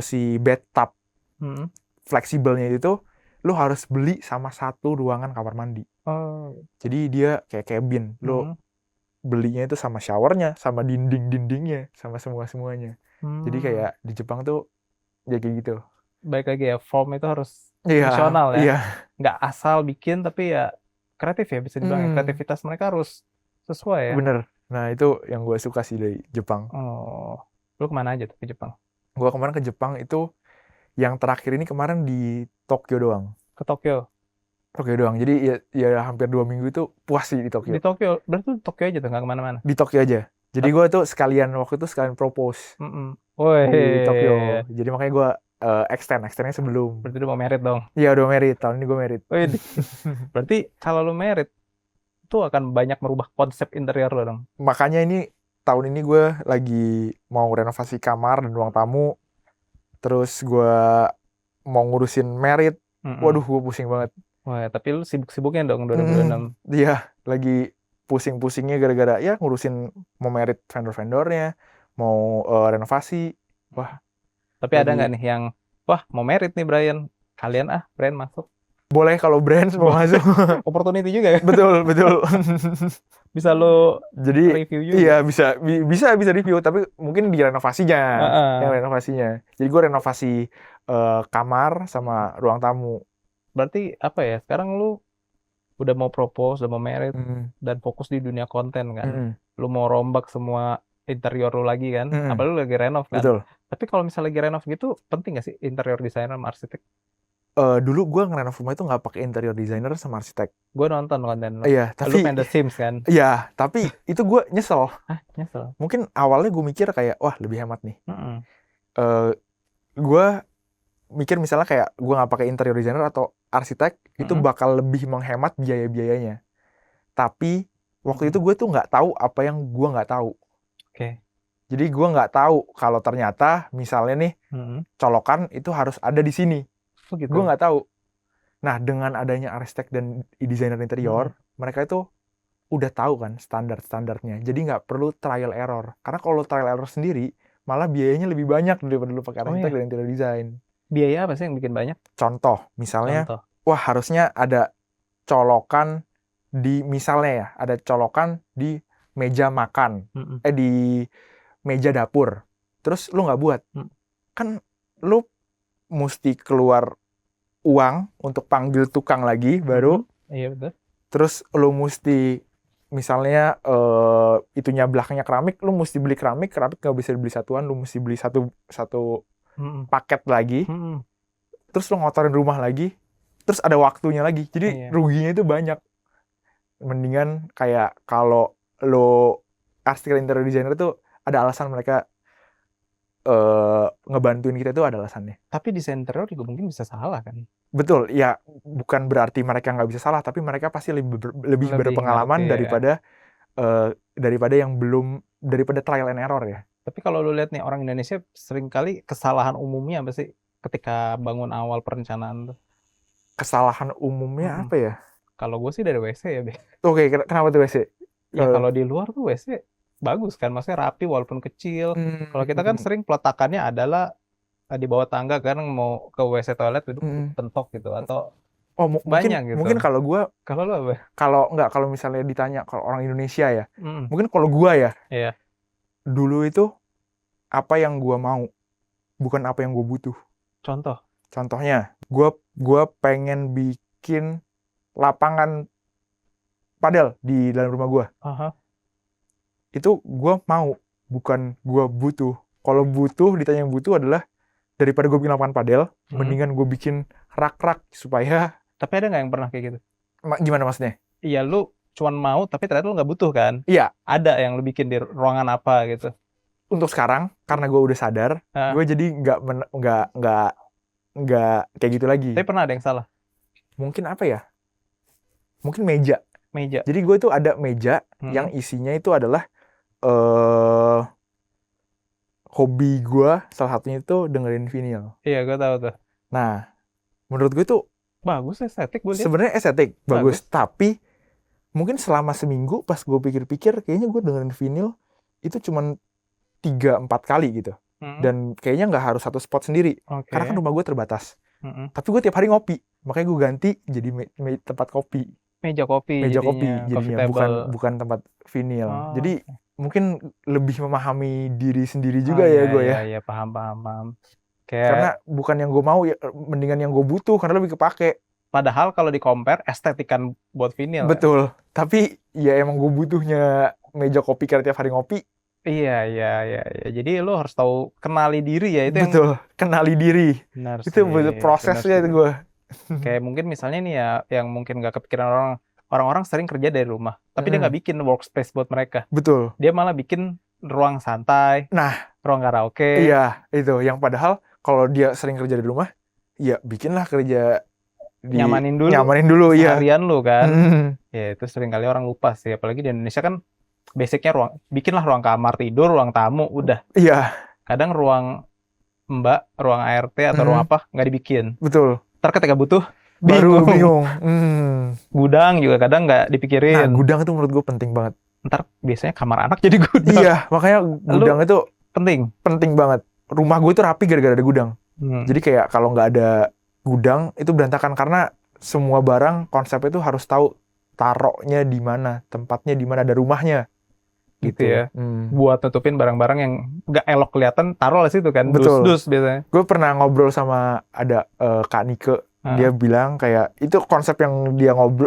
si bathtub Mm-mm. fleksibelnya itu, lu harus beli sama satu ruangan kamar mandi. Oh. Jadi dia kayak cabin, lu Mm-mm. belinya itu sama showernya, sama dinding-dindingnya, sama semua-semuanya. Jadi Hmm. kayak di Jepang tuh ya kayak gitu. Baik lagi ya, form itu harus Iya, fungsional ya. iya. Nggak asal bikin, tapi ya kreatif ya, bisa dibilang ya. Kreativitas mereka harus sesuai ya. Bener. Nah, itu yang gue suka sih dari Jepang. Oh, lu kemana aja tuh ke Jepang? Gue kemarin ke Jepang itu, yang terakhir ini kemarin di Tokyo doang. Ke Tokyo. Tokyo doang. Jadi ya hampir 2 minggu itu puas sih di Di Tokyo. Tokyo, berarti Tokyo aja tuh, nggak kemana-mana. Di Tokyo aja. Jadi gue tuh waktu itu sekalian propose Woi, di Tokyo. Jadi makanya gue extendnya sebelum. berarti udah mau merit dong. Iya, udah married. Tahun ini gue married. Wih, berarti kalau lu merit, itu akan banyak merubah konsep interior lo dong. Makanya tahun ini gue lagi mau renovasi kamar dan ruang tamu. Terus gue mau ngurusin merit. Waduh, gue pusing banget. Wah, tapi lu sibuk-sibuknya dong 2026. Iya, lagi pusing-pusingnya gara-gara ya ngurusin mau merit vendor-vendornya, mau renovasi. Wah, Tapi ada nggak nih yang, wah mau merit nih Brian, kalian brand masuk. boleh kalau brand mau masuk. Opportunity juga ya. Betul. Bisa lo Jadi review juga. iya, bisa review, tapi mungkin di renovasinya. Yang renovasinya. Jadi gue renovasi kamar sama ruang tamu. Berarti apa ya? Sekarang lu udah mau propose, udah mau merit, dan fokus di dunia konten kan. Lu mau rombak semua interior lu lagi kan. Apalagi lu lagi renov kan. Betul. Tapi kalau misalnya lagi renov gitu, penting gak sih interior designer sama arsitek? Dulu gue ngerenov rumah itu nggak pakai interior designer sama arsitek. Gue nonton konten lo. Iya, Lu tapi main The Sims kan? iya, tapi itu gue nyesel. Nyesel. Mungkin awalnya gue mikir kayak, wah lebih hemat nih. Gue mikir misalnya kayak gue nggak pakai interior designer atau arsitek, itu bakal lebih menghemat biaya-biayanya. Tapi waktu itu gue tuh nggak tahu apa yang gue nggak tahu. Oke. Jadi gue nggak tahu kalau ternyata misalnya nih colokan itu harus ada di sini. Gitu. Gue nggak tahu. Nah, dengan adanya arsitek dan desainer interior, mereka itu udah tahu kan standar-standarnya. Jadi nggak perlu trial error. Karena kalau trial error sendiri, malah biayanya lebih banyak daripada lu pakai arsitek dan interior design. Biaya apa sih yang bikin banyak? Contoh, misalnya, wah harusnya ada colokan misalnya ya, ada colokan di meja makan, di meja dapur. Terus lu nggak buat. Kan lu mesti keluar uang untuk panggil tukang lagi baru. Iya betul. Terus lu mesti misalnya itunya belakangnya keramik, lu mesti beli keramik nggak bisa dibeli satuan, lu mesti beli satu paket lagi. Terus lu ngotorin rumah lagi, terus ada waktunya lagi. Jadi ruginya itu banyak. Mendingan kayak kalau lu arsitek interior designer itu ada alasan mereka ngebantuin kita itu ada alasannya. Tapi desain interior juga mungkin bisa salah kan? Betul, ya bukan berarti mereka nggak bisa salah, tapi mereka pasti lebih berpengalaman daripada yang belum, daripada trial and error ya. Tapi kalau lu lihat nih orang Indonesia seringkali kesalahan umumnya apa sih ketika bangun awal perencanaan tuh? Kesalahan umumnya apa ya? Kalau gue sih dari WC ya, Be. Oke, kenapa tuh WC? Ya kalau di luar tuh WC bagus kan, maksudnya rapi walaupun kecil. Kalau kita kan sering peletakannya adalah di bawah tangga kan, mau ke WC toilet itu pentok gitu atau banyak gitu. Mungkin kalau lu apa? Kalau misalnya ditanya kalau orang Indonesia ya, mungkin kalau gua ya, dulu itu apa yang gua mau, bukan apa yang gua butuh. Contohnya, gua pengen bikin lapangan padel di dalam rumah gua. Itu gue mau, bukan gue butuh. Kalau butuh, ditanya yang butuh adalah daripada gue bikin lapangan padel, mendingan gue bikin rak-rak supaya. Tapi ada nggak yang pernah kayak gitu? Gimana maksudnya? Iya, lu cuman mau tapi ternyata lu nggak butuh kan? Iya. Ada yang lu bikin di ruangan apa gitu? Untuk sekarang, karena gue udah sadar, gue jadi nggak kayak gitu lagi. Tapi pernah ada yang salah? Mungkin apa ya? mungkin meja. Meja. Jadi gue tuh ada meja yang isinya itu adalah hobi gue salah satunya itu dengerin vinyl. Iya, gue tahu tuh. Nah, menurut gue tuh Bagus, estetik gue lihat. sebenarnya estetik bagus, tapi mungkin selama seminggu pas gue pikir-pikir kayaknya gue dengerin vinyl itu cuman 3-4 kali gitu. Dan kayaknya nggak harus satu spot sendiri. Karena kan rumah gue terbatas. Tapi gue tiap hari ngopi. Makanya gue ganti jadi tempat kopi. Meja kopi jadinya bukan tempat vinyl. Jadi mungkin lebih memahami diri sendiri juga gue ya. Iya, paham. Karena bukan yang gue mau ya, mendingan yang gue butuh karena lebih kepake. Padahal kalau di-compare estetikan buat vinyl. Betul. Tapi ya emang gue butuhnya meja kopi karena tiap hari ngopi. Iya. Jadi lo harus tahu kenali diri ya itu. Betul, kenali diri. Benar itu prosesnya itu gue. Kayak mungkin misalnya nih ya, yang mungkin nggak kepikiran orang-orang sering kerja dari rumah, tapi dia nggak bikin workspace buat mereka. Betul. Dia malah bikin ruang santai, ruang karaoke. Iya, itu yang padahal kalau dia sering kerja di rumah, ya bikinlah kerja nyamanin dulu ya. Seharian lu kan. Ya itu sering kali orang lupa sih, apalagi di Indonesia kan basicnya bikinlah ruang kamar tidur, ruang tamu, udah. Iya. Kadang ruang ruang ART atau ruang apa nggak dibikin. Betul. Ntar ketika butuh baru bingung. Gudang juga kadang nggak dipikirin. Nah, gudang itu menurut gue penting banget. Ntar biasanya kamar anak jadi gudang. Iya, makanya gudang itu penting banget. Rumah gue itu rapi gara-gara ada gudang. Jadi kayak kalau nggak ada gudang itu berantakan karena semua barang konsepnya itu harus tahu taruhnya di mana, tempatnya di mana, ada rumahnya. Gitu ya. Buat nutupin barang-barang yang nggak elok kelihatan, taruh di situ kan. Betul. Dus biasanya. Gue pernah ngobrol sama ada Kak Nike. Dia bilang kayak itu konsep yang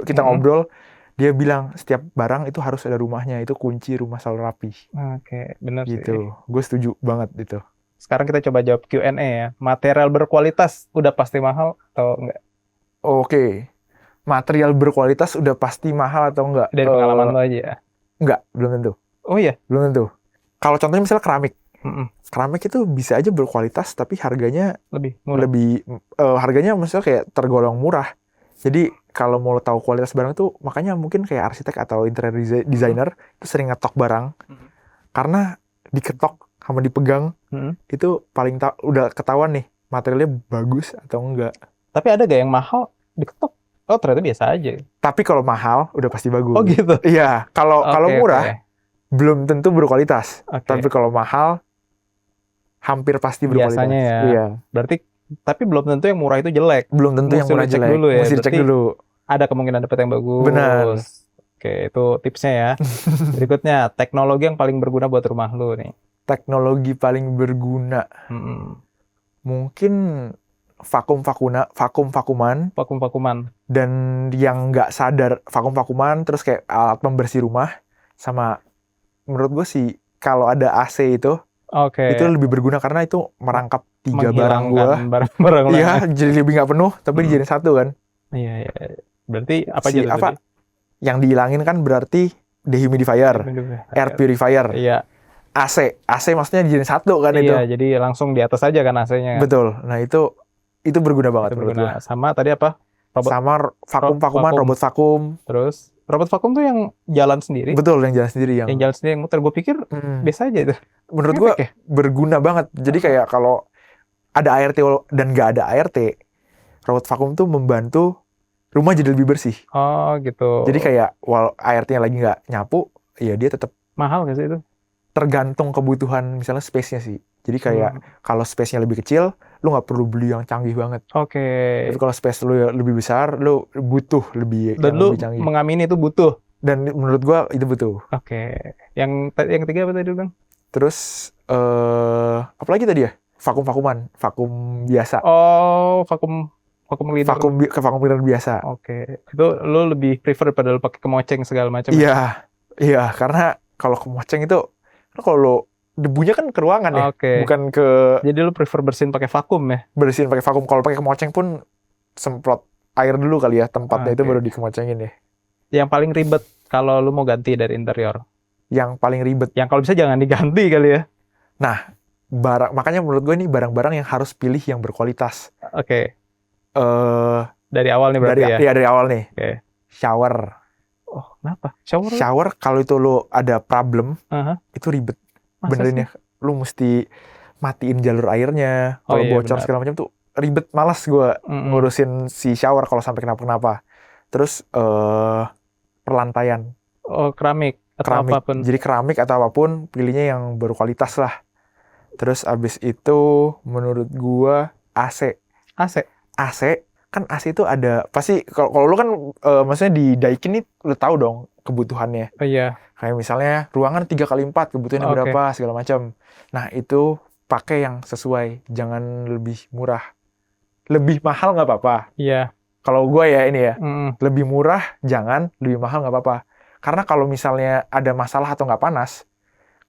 kita ngobrol. Dia bilang setiap barang itu harus ada rumahnya, itu kunci rumah selalu rapi. Oke, benar sih. Gitu. Gue setuju banget itu. Sekarang kita coba jawab Q&A ya. Material berkualitas udah pasti mahal atau enggak? Oke. Material berkualitas udah pasti mahal atau enggak? Dari pengalaman lo aja ya? Enggak, belum tentu. Oh iya? Belum tentu. Kalau contohnya misalnya keramik. Keramik itu bisa aja berkualitas tapi harganya lebih murah. Harganya misalnya kayak tergolong murah. Jadi kalau mau tahu kualitas barang itu makanya mungkin kayak arsitek atau interior designer itu sering ngetok barang. Karena diketok sama dipegang itu paling udah ketahuan nih materialnya bagus atau enggak. Tapi ada gak yang mahal diketok? Oh ternyata biasa aja. Tapi kalau mahal udah pasti bagus. Oh gitu? Iya. Kalau murah belum tentu berkualitas. Tapi kalau mahal hampir pasti berkualitas. Biasanya ya. Iya. Berarti tapi belum tentu yang murah itu jelek. Belum tentu yang murah jelek. Dulu ya. Mesti dicek dulu. Ada kemungkinan dapat yang bagus. Benar. Oke, itu tipsnya ya. Berikutnya, teknologi yang paling berguna buat rumah lu nih. Teknologi paling berguna. Mungkin vakuuman. Dan yang nggak sadar vakuuman terus kayak alat pembersih rumah. Sama menurut gue sih kalau ada AC itu itu lebih berguna karena itu merangkap 3 barang gue. Iya, jadi lebih nggak penuh tapi dijadiin satu kan. Iya. Berarti apa yang dihilangin kan berarti dehumidifier, air purifier. Iya. AC maksudnya dijadiin satu kan itu. Iya, jadi langsung di atas aja kan AC-nya. Betul. Nah, itu berguna banget menurut gue. Sama tadi apa? Sama vakuuman, robot vakum. Terus robot vakum tuh yang jalan sendiri? Betul, yang jalan sendiri. Yang jalan sendiri, yang muter. Gue pikir biasa aja itu. Menurut gue berguna banget. Jadi kayak kalau ada ART dan nggak ada ART, robot vakum tuh membantu rumah jadi lebih bersih. Oh gitu. Jadi kayak walau ART-nya lagi nggak nyapu, ya dia tetap. Mahal nggak sih itu? Tergantung kebutuhan misalnya space-nya sih. Jadi kayak kalau space-nya lebih kecil, lu nggak perlu beli yang canggih banget. Oke. Tapi kalau space lu lebih besar, lu butuh lebih dan yang lu lebih canggih. Mengamini itu butuh. Dan menurut gua itu butuh. Oke. Yang ketiga apa tadi Bang? Terus apa lagi tadi ya? Vakum biasa. Oh, vakum cleaner. Vakum cleaner biasa. Oke. Itu lu lebih prefer pada lu pakai kemoceng segala macam. Iya, karena kalau kemoceng itu kalau lu debunya kan ke ruangan ya, bukan ke. Jadi lu prefer bersihin pakai vakum ya? Bersihin pakai vakum. Kalau pakai kemoceng pun semprot air dulu kali ya tempatnya itu baru dikemocengin ya. Yang paling ribet kalau lu mau ganti dari interior? Yang paling ribet. Yang kalau bisa jangan diganti kali ya. Nah, makanya menurut gue ini barang-barang yang harus pilih yang berkualitas. Oke. Dari awal nih berarti ya? Iya, dari awal nih. Oke. shower. Oh, kenapa? Shower? Shower kalau itu lu ada problem, Aha. itu ribet Masa benerinnya. Lu mesti matiin jalur airnya. Oh Kalau iya, bocor benar. segala macam tuh ribet, malas gue Mm-mm. ngurusin si shower kalau sampai kenapa-kenapa. Terus perlantaian Oh, keramik atau keramik. apapun. Jadi keramik atau apapun, pilihnya yang berkualitas lah. Terus abis itu menurut gua AC. AC. AC kan AC itu ada pasti kalau lu kan maksudnya di Daikin nih lu tahu dong kebutuhannya. Oh iya. Kayak misalnya ruangan 3x4 kebutuhannya Oke. berapa segala macam. Nah, itu pakai yang sesuai, jangan lebih murah. Lebih mahal nggak apa-apa. Iya. Kalau gue ya ini ya, Mm-mm. lebih murah jangan, lebih mahal nggak apa-apa. Karena kalau misalnya ada masalah atau nggak panas,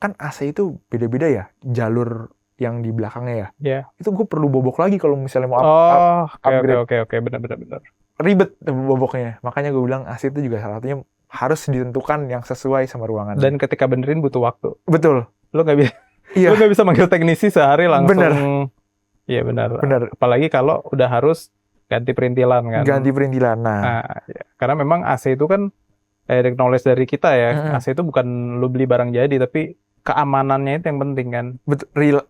kan AC itu beda-beda ya, jalur yang di belakangnya ya. Iya. Itu gue perlu bobok lagi kalau misalnya mau Oh, upgrade. oke, benar. Ribet boboknya. Makanya gue bilang AC itu juga salah satunya harus ditentukan yang sesuai sama ruangan. Dan ketika benerin butuh waktu. Betul. Lu nggak bisa, Iya. lu nggak bisa manggil teknisi sehari langsung. Bener. Iya benar. Bener. Apalagi kalau udah harus ganti perintilan kan. Ganti perintilan. Nah, Ya. Karena memang AC itu kan direct knowledge dari kita ya. Mm-mm. AC itu bukan lu beli barang jadi, tapi keamanannya itu yang penting kan.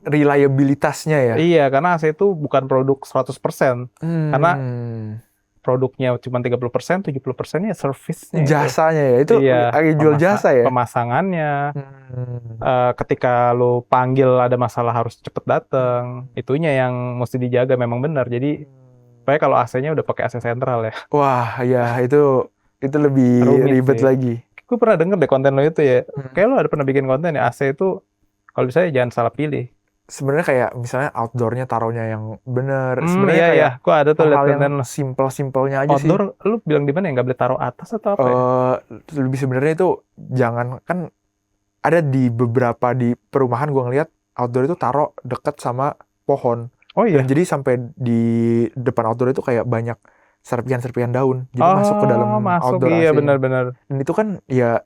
reliabilitasnya ya. Iya, karena AC itu bukan produk 100%. Karena produknya cuma 30%, 70%-nya service-nya. Jasanya ya. Itu Iya, lagi jual jasa ya. Pemasangannya. Ketika lu panggil ada masalah harus cepet dateng. Itunya yang mesti dijaga memang benar. Jadi, supaya kalau AC-nya udah pakai AC sentral ya. Wah, ya itu lebih Rumit ribet sih. lagi. Gue pernah denger deh konten lo itu ya. Kayak lo ada pernah bikin konten ya, AC itu kalau bisa ya jangan salah pilih. Sebenarnya kayak misalnya outdoornya taruhnya yang bener. Sebenarnya kayak Iya. Gue ada tuh liat hal konten yang lo. simpel-simpelnya aja sih. Outdoor, lu bilang di mana ya? Nggak boleh taruh atas atau apa ya? Lebih sebenarnya itu jangan, kan ada di beberapa di perumahan gue ngeliat outdoor itu taruh deket sama pohon. Oh iya. Dan jadi sampai di depan outdoor itu kayak banyak serpihan-serpihan daun. Jadi masuk ke dalam outdoor iya AC-nya. benar-benar. Dan itu kan ya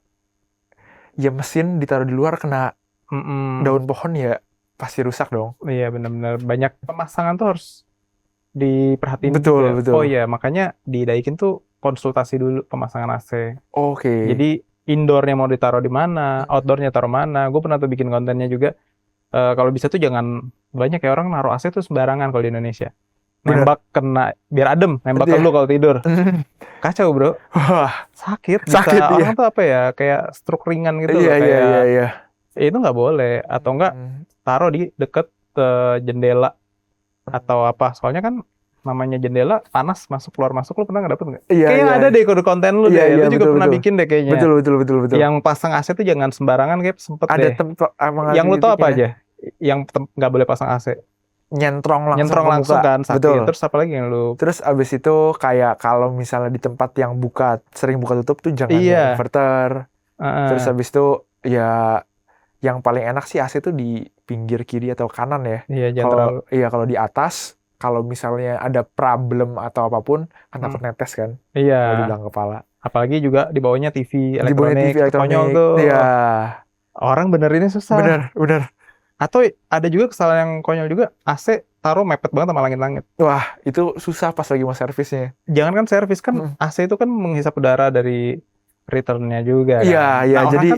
mesin ditaruh di luar kena daun pohon ya pasti rusak dong. Iya benar-benar. Banyak pemasangan tuh harus diperhatiin. Betul, juga. betul. Oh iya, makanya di Daikin tuh konsultasi dulu pemasangan AC. Oke. Jadi indoornya mau ditaruh di mana, outdoornya taruh mana. Gue pernah tuh bikin kontennya juga. Kalau bisa tuh jangan, banyak ya orang naruh AC tuh sembarangan kalau di Indonesia. Nembak kena, biar adem, nembak ke lu kalau tidur. Kacau bro. Wah, sakit. Sakit, iya. Orang tuh apa ya, kayak stroke ringan gitu loh. Iya. Itu nggak boleh. Atau enggak taruh di deket jendela atau apa. Soalnya kan namanya jendela panas masuk keluar masuk, lu pernah nggak dapet nggak? Iya, Kayaknya ada deh kode konten lu deh. Lu juga pernah bikin deh kayaknya. Betul. Yang pasang AC tuh jangan sembarangan, kayak sempet ada deh. Yang lu tau apa aja? Yang nggak boleh pasang AC? Nyentrong langsung kan, sakit. Betul. Terus apa lagi yang lu? Terus abis itu kayak kalau misalnya di tempat yang sering buka tutup tuh jangan inverter. Terus abis itu ya yang paling enak sih AC tuh di pinggir kiri atau kanan ya. Iya, jangan kalau di atas, kalau misalnya ada problem atau apapun kan takut netes kan. Iya. Kalau di belakang kepala. Apalagi juga di bawahnya TV elektronik. Di bawahnya TV elektronik. Konyol tuh. Iya. Orang benerinnya susah. Bener. Atau ada juga kesalahan yang konyol juga, AC taruh mepet banget sama langit-langit. Wah, itu susah pas lagi mau servisnya. Jangan kan servis, kan AC itu kan menghisap udara dari returnnya juga kan. Iya, nah, jadi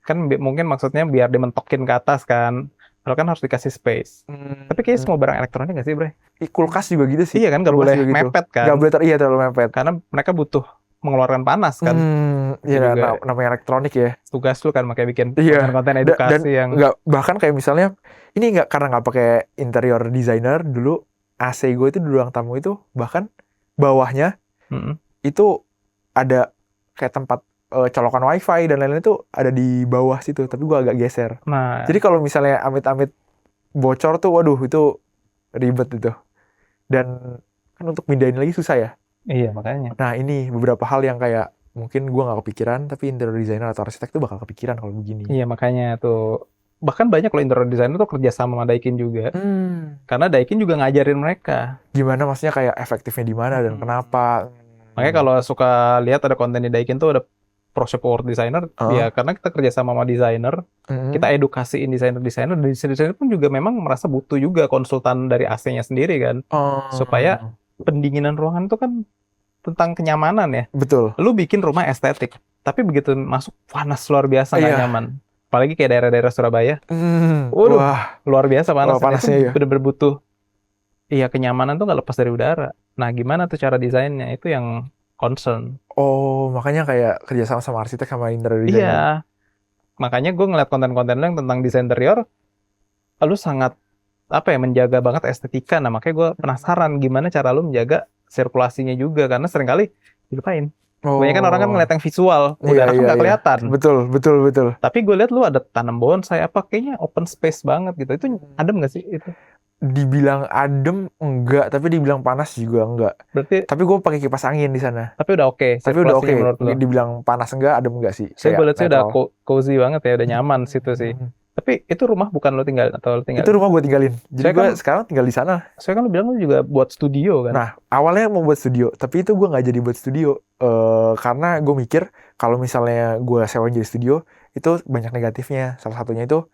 kan mungkin maksudnya biar dimentokin ke atas kan. Kalau kan harus dikasih space. Tapi kayaknya semua barang elektronik nggak sih, Bre? Kulkas juga gitu sih. Iya kan, nggak boleh mepet kan. Nggak boleh terlalu mepet. Karena mereka butuh mengeluarkan panas kan. Iya, namanya elektronik ya. Tugas lu kan makanya bikin konten edukasi yang bahkan kayak misalnya ini karena nggak pakai interior designer dulu, AC gue itu di ruang tamu itu bahkan bawahnya itu ada kayak tempat colokan wifi dan lain-lain itu ada di bawah situ, tapi gue agak geser. Nah, jadi kalau misalnya amit-amit bocor tuh, waduh itu ribet itu. Dan kan untuk pindahin lagi susah ya. Iya, makanya. Nah, ini beberapa hal yang kayak mungkin gue nggak kepikiran, tapi interior designer atau arsitek tuh bakal kepikiran kalau begini. Iya, makanya tuh. Bahkan banyak loh interior designer tuh kerja sama Daikin juga. Karena Daikin juga ngajarin mereka. Gimana maksudnya kayak efektifnya di mana dan kenapa. Makanya kalau suka lihat ada konten di Daikin tuh ada pro support designer, ya karena kita kerja sama designer, kita edukasiin desainer-desainer, dan desainer pun juga memang merasa butuh juga konsultan dari AC-nya sendiri kan. Supaya pendinginan ruangan itu kan tentang kenyamanan ya. Betul. Lu bikin rumah estetik, tapi begitu masuk panas luar biasa nggak Iya. nyaman. Apalagi kayak daerah-daerah Surabaya, Waduh, Wah. luar biasa panasnya. panasnya Itu ya. bener-bener butuh. Iya, kenyamanan tuh nggak lepas dari udara. Nah, gimana tuh cara desainnya? Itu yang concern. Oh, makanya kayak kerjasama sama arsitek sama interior designer. Iya. Makanya gue ngeliat konten-konten lu yang tentang desain interior, lu sangat menjaga banget estetika. Nah, makanya gue penasaran gimana cara lu menjaga sirkulasinya juga, karena seringkali dilupain. Kebanyakan orang kan ngeliat yang visual, udara kan nggak kelihatan. Betul. Tapi gue lihat lu ada tanam bonsai kayaknya open space banget gitu. Itu adem nggak sih itu? Dibilang adem enggak, tapi dibilang panas juga enggak. Berarti Tapi gue pakai kipas angin di sana. tapi udah oke. Tapi udah oke. Menurut lu. Dibilang panas enggak, adem enggak sih. Saya gue lihat sih udah netral. cozy banget ya, udah nyaman situ sih. Tapi itu rumah bukan lo tinggal atau lo tinggal? Itu rumah gue tinggalin. Jadi Saya gue kan- sekarang tinggal di sana. Soalnya kan lo bilang lo juga buat studio kan? Nah, awalnya mau buat studio, tapi itu gue nggak jadi buat studio. Karena gue mikir kalau misalnya gue sewain jadi studio, itu banyak negatifnya. Salah satunya itu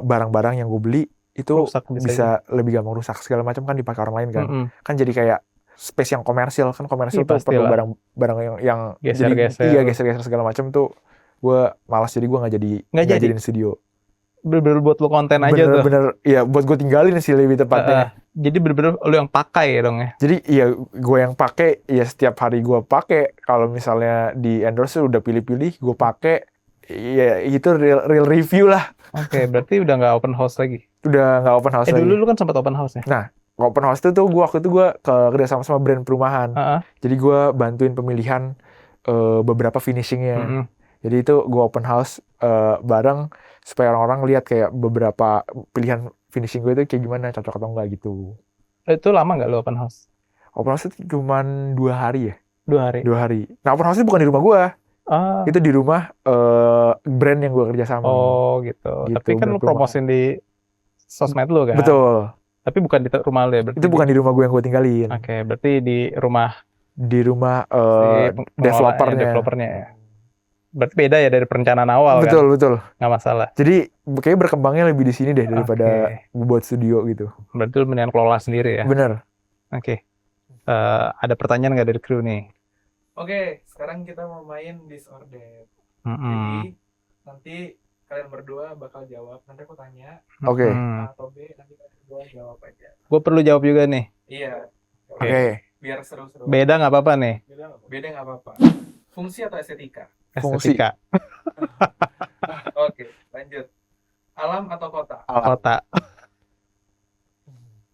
barang-barang yang gue beli itu Rusak bisa lebih gampang rusak segala macam kan dipakai orang lain kan. Mm-mm. Kan jadi kayak space yang komersil kan, komersil Iya, tuh perlu pastilah. barang yang Geser-geser. jadi, iya geser-geser segala macam tuh gue malas, jadi gue nggak jadi? jadiin studio. Bener-bener buat lo konten aja tuh. Bener-bener ya buat gue tinggalin sih lebih tepatnya. Jadi bener-bener lo yang pakai ya dong ya? Jadi ya gue yang pakai, ya setiap hari gue pakai. Kalau misalnya di endorse udah pilih-pilih gue pakai, ya itu real review lah. Oke, berarti udah nggak open house lagi? Udah nggak open house lagi. Dulu lu kan sempat open house ya? Open house itu tuh waktu itu gue kerja sama brand perumahan. Jadi gue bantuin pemilihan beberapa finishingnya. Mm-mm. Jadi itu gue open house bareng supaya orang-orang lihat kayak beberapa pilihan finishing gue itu kayak gimana, cocok atau enggak gitu. Itu lama nggak lo open house? Open house itu cuman 2 hari ya? 2 hari? 2 hari. Nah open house itu bukan di rumah gue. Itu di rumah brand yang gue kerja sama. Oh gitu. Tapi kan lu promosin di sosmed lu kan? Betul. Tapi bukan di rumah lu ya? Berarti Itu bukan di rumah gue yang gue tinggalin. Oke, berarti di rumah developernya ya. Berarti beda ya dari perencanaan awal kan? Betul. Nggak masalah. Jadi kayaknya berkembangnya lebih di sini deh daripada buat studio gitu. Berarti lu mendingan kelola sendiri ya? Bener. Oke. Ada pertanyaan nggak dari kru nih? Oke, sekarang kita mau main disorder. Mm-mm. Jadi nanti kalian berdua bakal jawab. Nanti aku tanya Oke. A atau B, nanti kalian berdua jawab aja. Gue perlu jawab juga nih. Iya. Oke. Biar seru-seru. Beda nggak apa-apa nih? Beda nggak apa-apa. Fungsi atau estetika? Fungsi. Estetika. Oke, lanjut. Alam atau kota? Kota.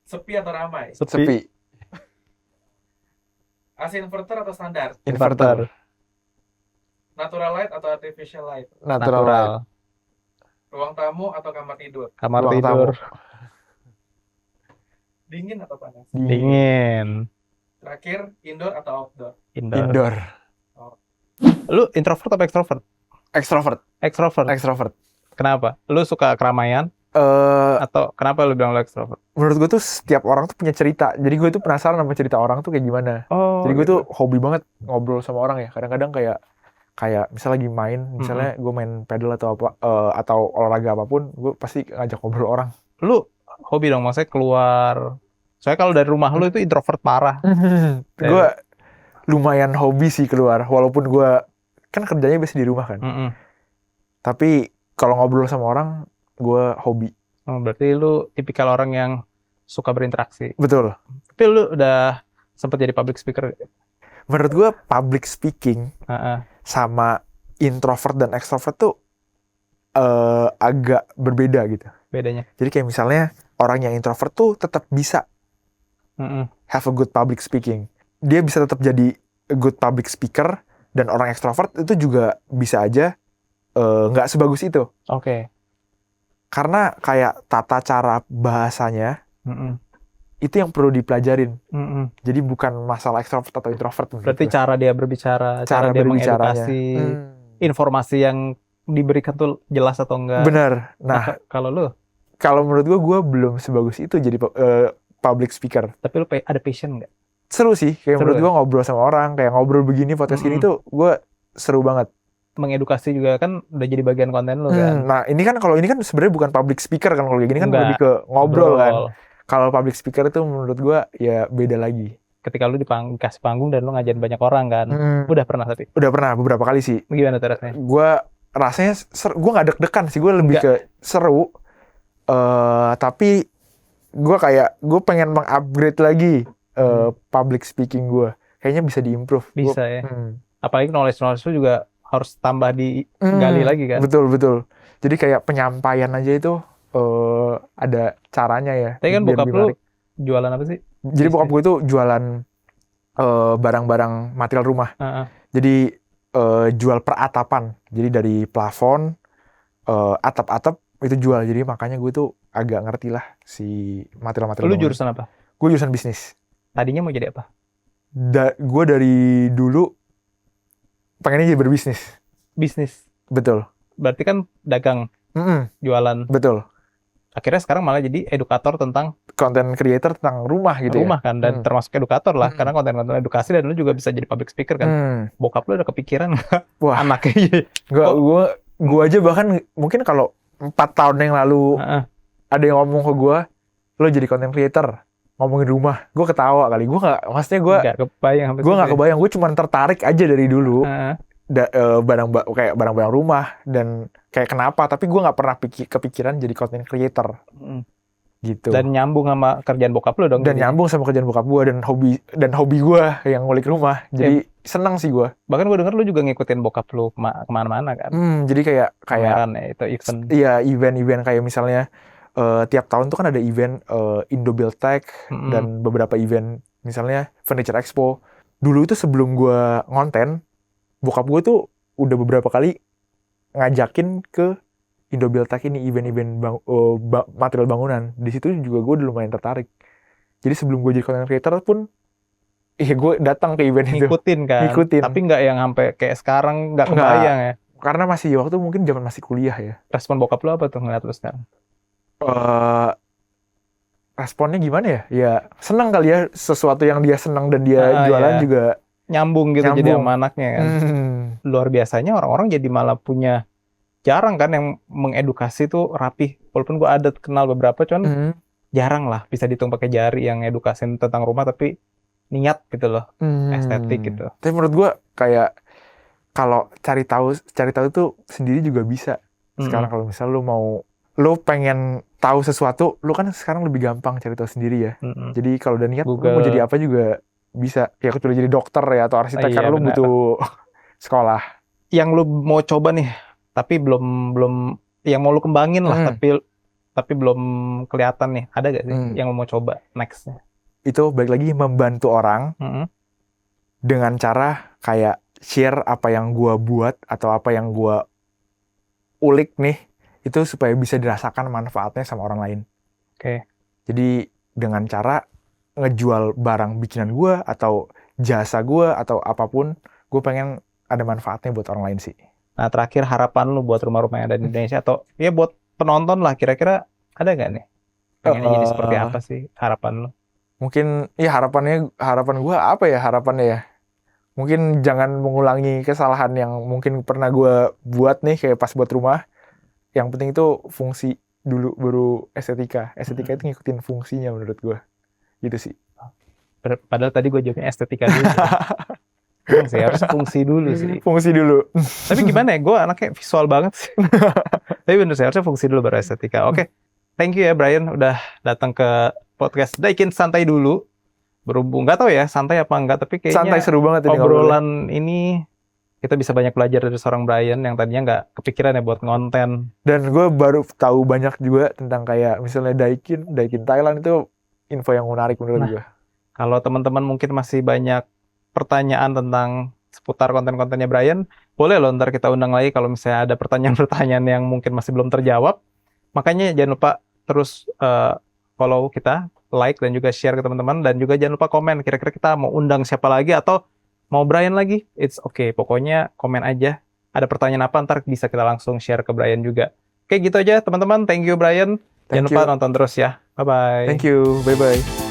Sepi atau ramai? Sepi. AC inverter atau standar? Inverter. Natural light atau artificial light? Natural light. Ruang tamu atau kamar tidur? Kamar Ruang tidur. Dingin atau panas? Dingin. Terakhir, indoor atau outdoor? Indoor. Lu introvert atau extrovert? Extrovert. Extrovert. Kenapa? Lu suka keramaian? Atau kenapa lu bilang lu extrovert? Menurut gue tuh setiap orang tuh punya cerita. Jadi gue tuh penasaran sama cerita orang tuh kayak gimana. Jadi gue tuh hobi banget ngobrol sama orang ya. Kadang-kadang kayak misalnya lagi main, misalnya gue main pedal atau apa atau olahraga apapun, gue pasti ngajak ngobrol orang. Lu hobi dong, maksudnya keluar. Soalnya kalau dari rumah lu itu introvert parah. Gue lumayan hobi sih keluar, walaupun gue kan kerjanya biasa di rumah kan. Tapi kalau ngobrol sama orang, gue hobi. Oh, berarti lu tipikal orang yang suka berinteraksi. Betul. Tapi lu udah sempat jadi public speaker? Menurut gue public speaking sama introvert dan extrovert tuh agak berbeda gitu. Bedanya? Jadi kayak misalnya orang yang introvert tuh tetap bisa have a good public speaking. Dia bisa tetap jadi a good public speaker, dan orang extrovert itu juga bisa aja nggak sebagus itu. Oke. Karena kayak tata cara bahasanya itu yang perlu dipelajarin. Jadi bukan masalah extrovert atau introvert. Berarti gitu. cara dia berbicara, cara dia mengedukasi, informasi yang diberikan tuh jelas atau enggak. Bener. Nah, kalau lu? Kalau menurut gue belum sebagus itu jadi public speaker. Tapi lu ada passion nggak? Seru sih. Kayak menurut gue ngobrol sama orang, kayak ngobrol begini, podcast gini tuh gue seru banget. Mengedukasi juga kan udah jadi bagian konten lu kan. Nah ini kan kalau ini kan sebenarnya bukan public speaker kan, kalau kayak gini kan lebih ke ngobrol kan. Kalau public speaker itu menurut gue ya beda lagi. ketika lu dikasih panggung dan lu ngajarin banyak orang kan. Udah pernah tapi? Udah pernah beberapa kali sih. Gimana tuh rasanya? Gue rasanya gue nggak deg-degan sih, gue lebih ke seru. Tapi gue pengen meng-upgrade lagi public speaking gue. Kayaknya bisa di-improve. Bisa ya. Apalagi knowledge lu juga harus tambah digali lagi kan. Betul. Jadi kayak penyampaian aja itu ada caranya ya. Tapi kan bokap lu jualan apa sih? Jadi bokap gue itu jualan barang-barang material rumah. Jadi jual peratapan. Jadi dari plafon, atap-atap itu jual. Jadi makanya gue tuh agak ngerti lah si material-material. Lu jurusan apa? Gue jurusan bisnis. Tadinya mau jadi apa? Gue dari dulu pengennya jadi berbisnis. Bisnis? Betul. Berarti kan dagang, jualan. Betul. Akhirnya sekarang malah jadi edukator tentang content creator tentang rumah gitu rumah kan, dan termasuk edukator lah, karena konten-konten edukasi, dan lu juga bisa jadi public speaker kan. Bokap lu ada kepikiran nggak? Wah, anaknya gue aja bahkan mungkin kalau 4 tahun yang lalu ada yang ngomong ke gue, lo jadi content creator ngomongin rumah, gue ketawa kali. Gue nggak, maksudnya gue nggak kebayang, gue cuma tertarik aja dari dulu kayak barang-barang rumah dan kayak kenapa, tapi gue nggak pernah kepikiran jadi content creator gitu. Dan nyambung sama kerjaan bokap lu dong. Dan nyambung sama kerjaan bokap gue dan hobi gue yang ngulik rumah. Jadi senang sih gue. Bahkan gue denger lu juga ngikutin bokap lu kemana-mana kan. Jadi kayak itu event. Iya, event kayak misalnya tiap tahun tuh kan ada event Indo-Build-Tech dan beberapa event misalnya Furniture Expo. Dulu itu sebelum gue ngonten, bokap gue tuh udah beberapa kali ngajakin ke Indo-Build-Tech ini, event-event material bangunan. Di situ juga gue udah lumayan tertarik. Jadi sebelum gue jadi content creator pun, gue datang ke event itu. Ngikutin kan? Ngikutin. Tapi nggak yang sampai kayak sekarang, nggak kebayang ya? Karena masih waktu mungkin zaman masih kuliah ya. Respon bokap lu apa tuh ngeliat lu sekarang? Responnya gimana ya? Ya senang kali ya, sesuatu yang dia senang dan dia jualan juga nyambung gitu, jadi sama anaknya kan. Luar biasanya orang-orang jadi malah punya, jarang kan yang mengedukasi tuh rapih. Walaupun gue ada kenal beberapa, cuman jarang lah, bisa dihitung pakai jari yang edukasin tentang rumah tapi niat gitu loh, estetik gitu. Tapi menurut gue kayak kalau cari tahu tuh sendiri juga bisa. Sekarang kalau misal lu pengen tahu sesuatu, lu kan sekarang lebih gampang cari tahu sendiri ya. Jadi kalau udah niat, lu mau jadi apa juga bisa. Ya kecuali jadi dokter ya atau arsitek, karena lu butuh sekolah. Yang lu mau coba nih, tapi belum yang mau lu kembangin lah, tapi belum kelihatan nih, ada gak sih yang lu mau coba nextnya? Itu balik lagi membantu orang dengan cara kayak share apa yang gua buat atau apa yang gua ulik nih, itu supaya bisa dirasakan manfaatnya sama orang lain. Jadi dengan cara ngejual barang bikinan gua atau jasa gua atau apapun, gue pengen ada manfaatnya buat orang lain sih. Nah, terakhir harapan lu buat rumah-rumah yang ada di Indonesia atau ya buat penonton lah, kira-kira ada nggak nih? Pengennya jadi seperti apa sih harapan lu? Mungkin ya harapan gue apa ya harapannya ya? Mungkin jangan mengulangi kesalahan yang mungkin pernah gue buat nih kayak pas buat rumah. Yang penting itu fungsi dulu baru estetika. Estetika itu ngikutin fungsinya menurut gue. Gitu sih. Padahal tadi gue jawabnya estetika dulu. Sih, harus fungsi dulu sih. Fungsi dulu. Tapi gimana ya, gue anaknya visual banget sih. Tapi bener sih, harusnya fungsi dulu baru estetika. Oke. Thank you ya Brian udah datang ke podcast Daikin Santai dulu. Berhubung, nggak tahu ya santai apa enggak, tapi kayaknya santai, seru banget ini obrolan ini kita bisa banyak belajar dari seorang Brian yang tadinya nggak kepikiran ya buat ngonten. Dan gue baru tahu banyak juga tentang kayak misalnya Daikin Thailand, itu info yang menarik menurut gue. Kalau teman-teman mungkin masih banyak pertanyaan tentang seputar konten-kontennya Brian, boleh loh ntar kita undang lagi kalau misalnya ada pertanyaan-pertanyaan yang mungkin masih belum terjawab. Makanya jangan lupa terus follow kita, like dan juga share ke teman-teman, dan juga jangan lupa komen kira-kira kita mau undang siapa lagi atau mau Brian lagi. It's okay, pokoknya komen aja. Ada pertanyaan apa ntar bisa kita langsung share ke Brian juga. Oke, gitu aja teman-teman. Thank you Brian. Jangan lupa nonton terus ya. Bye-bye. Thank you. Bye-bye.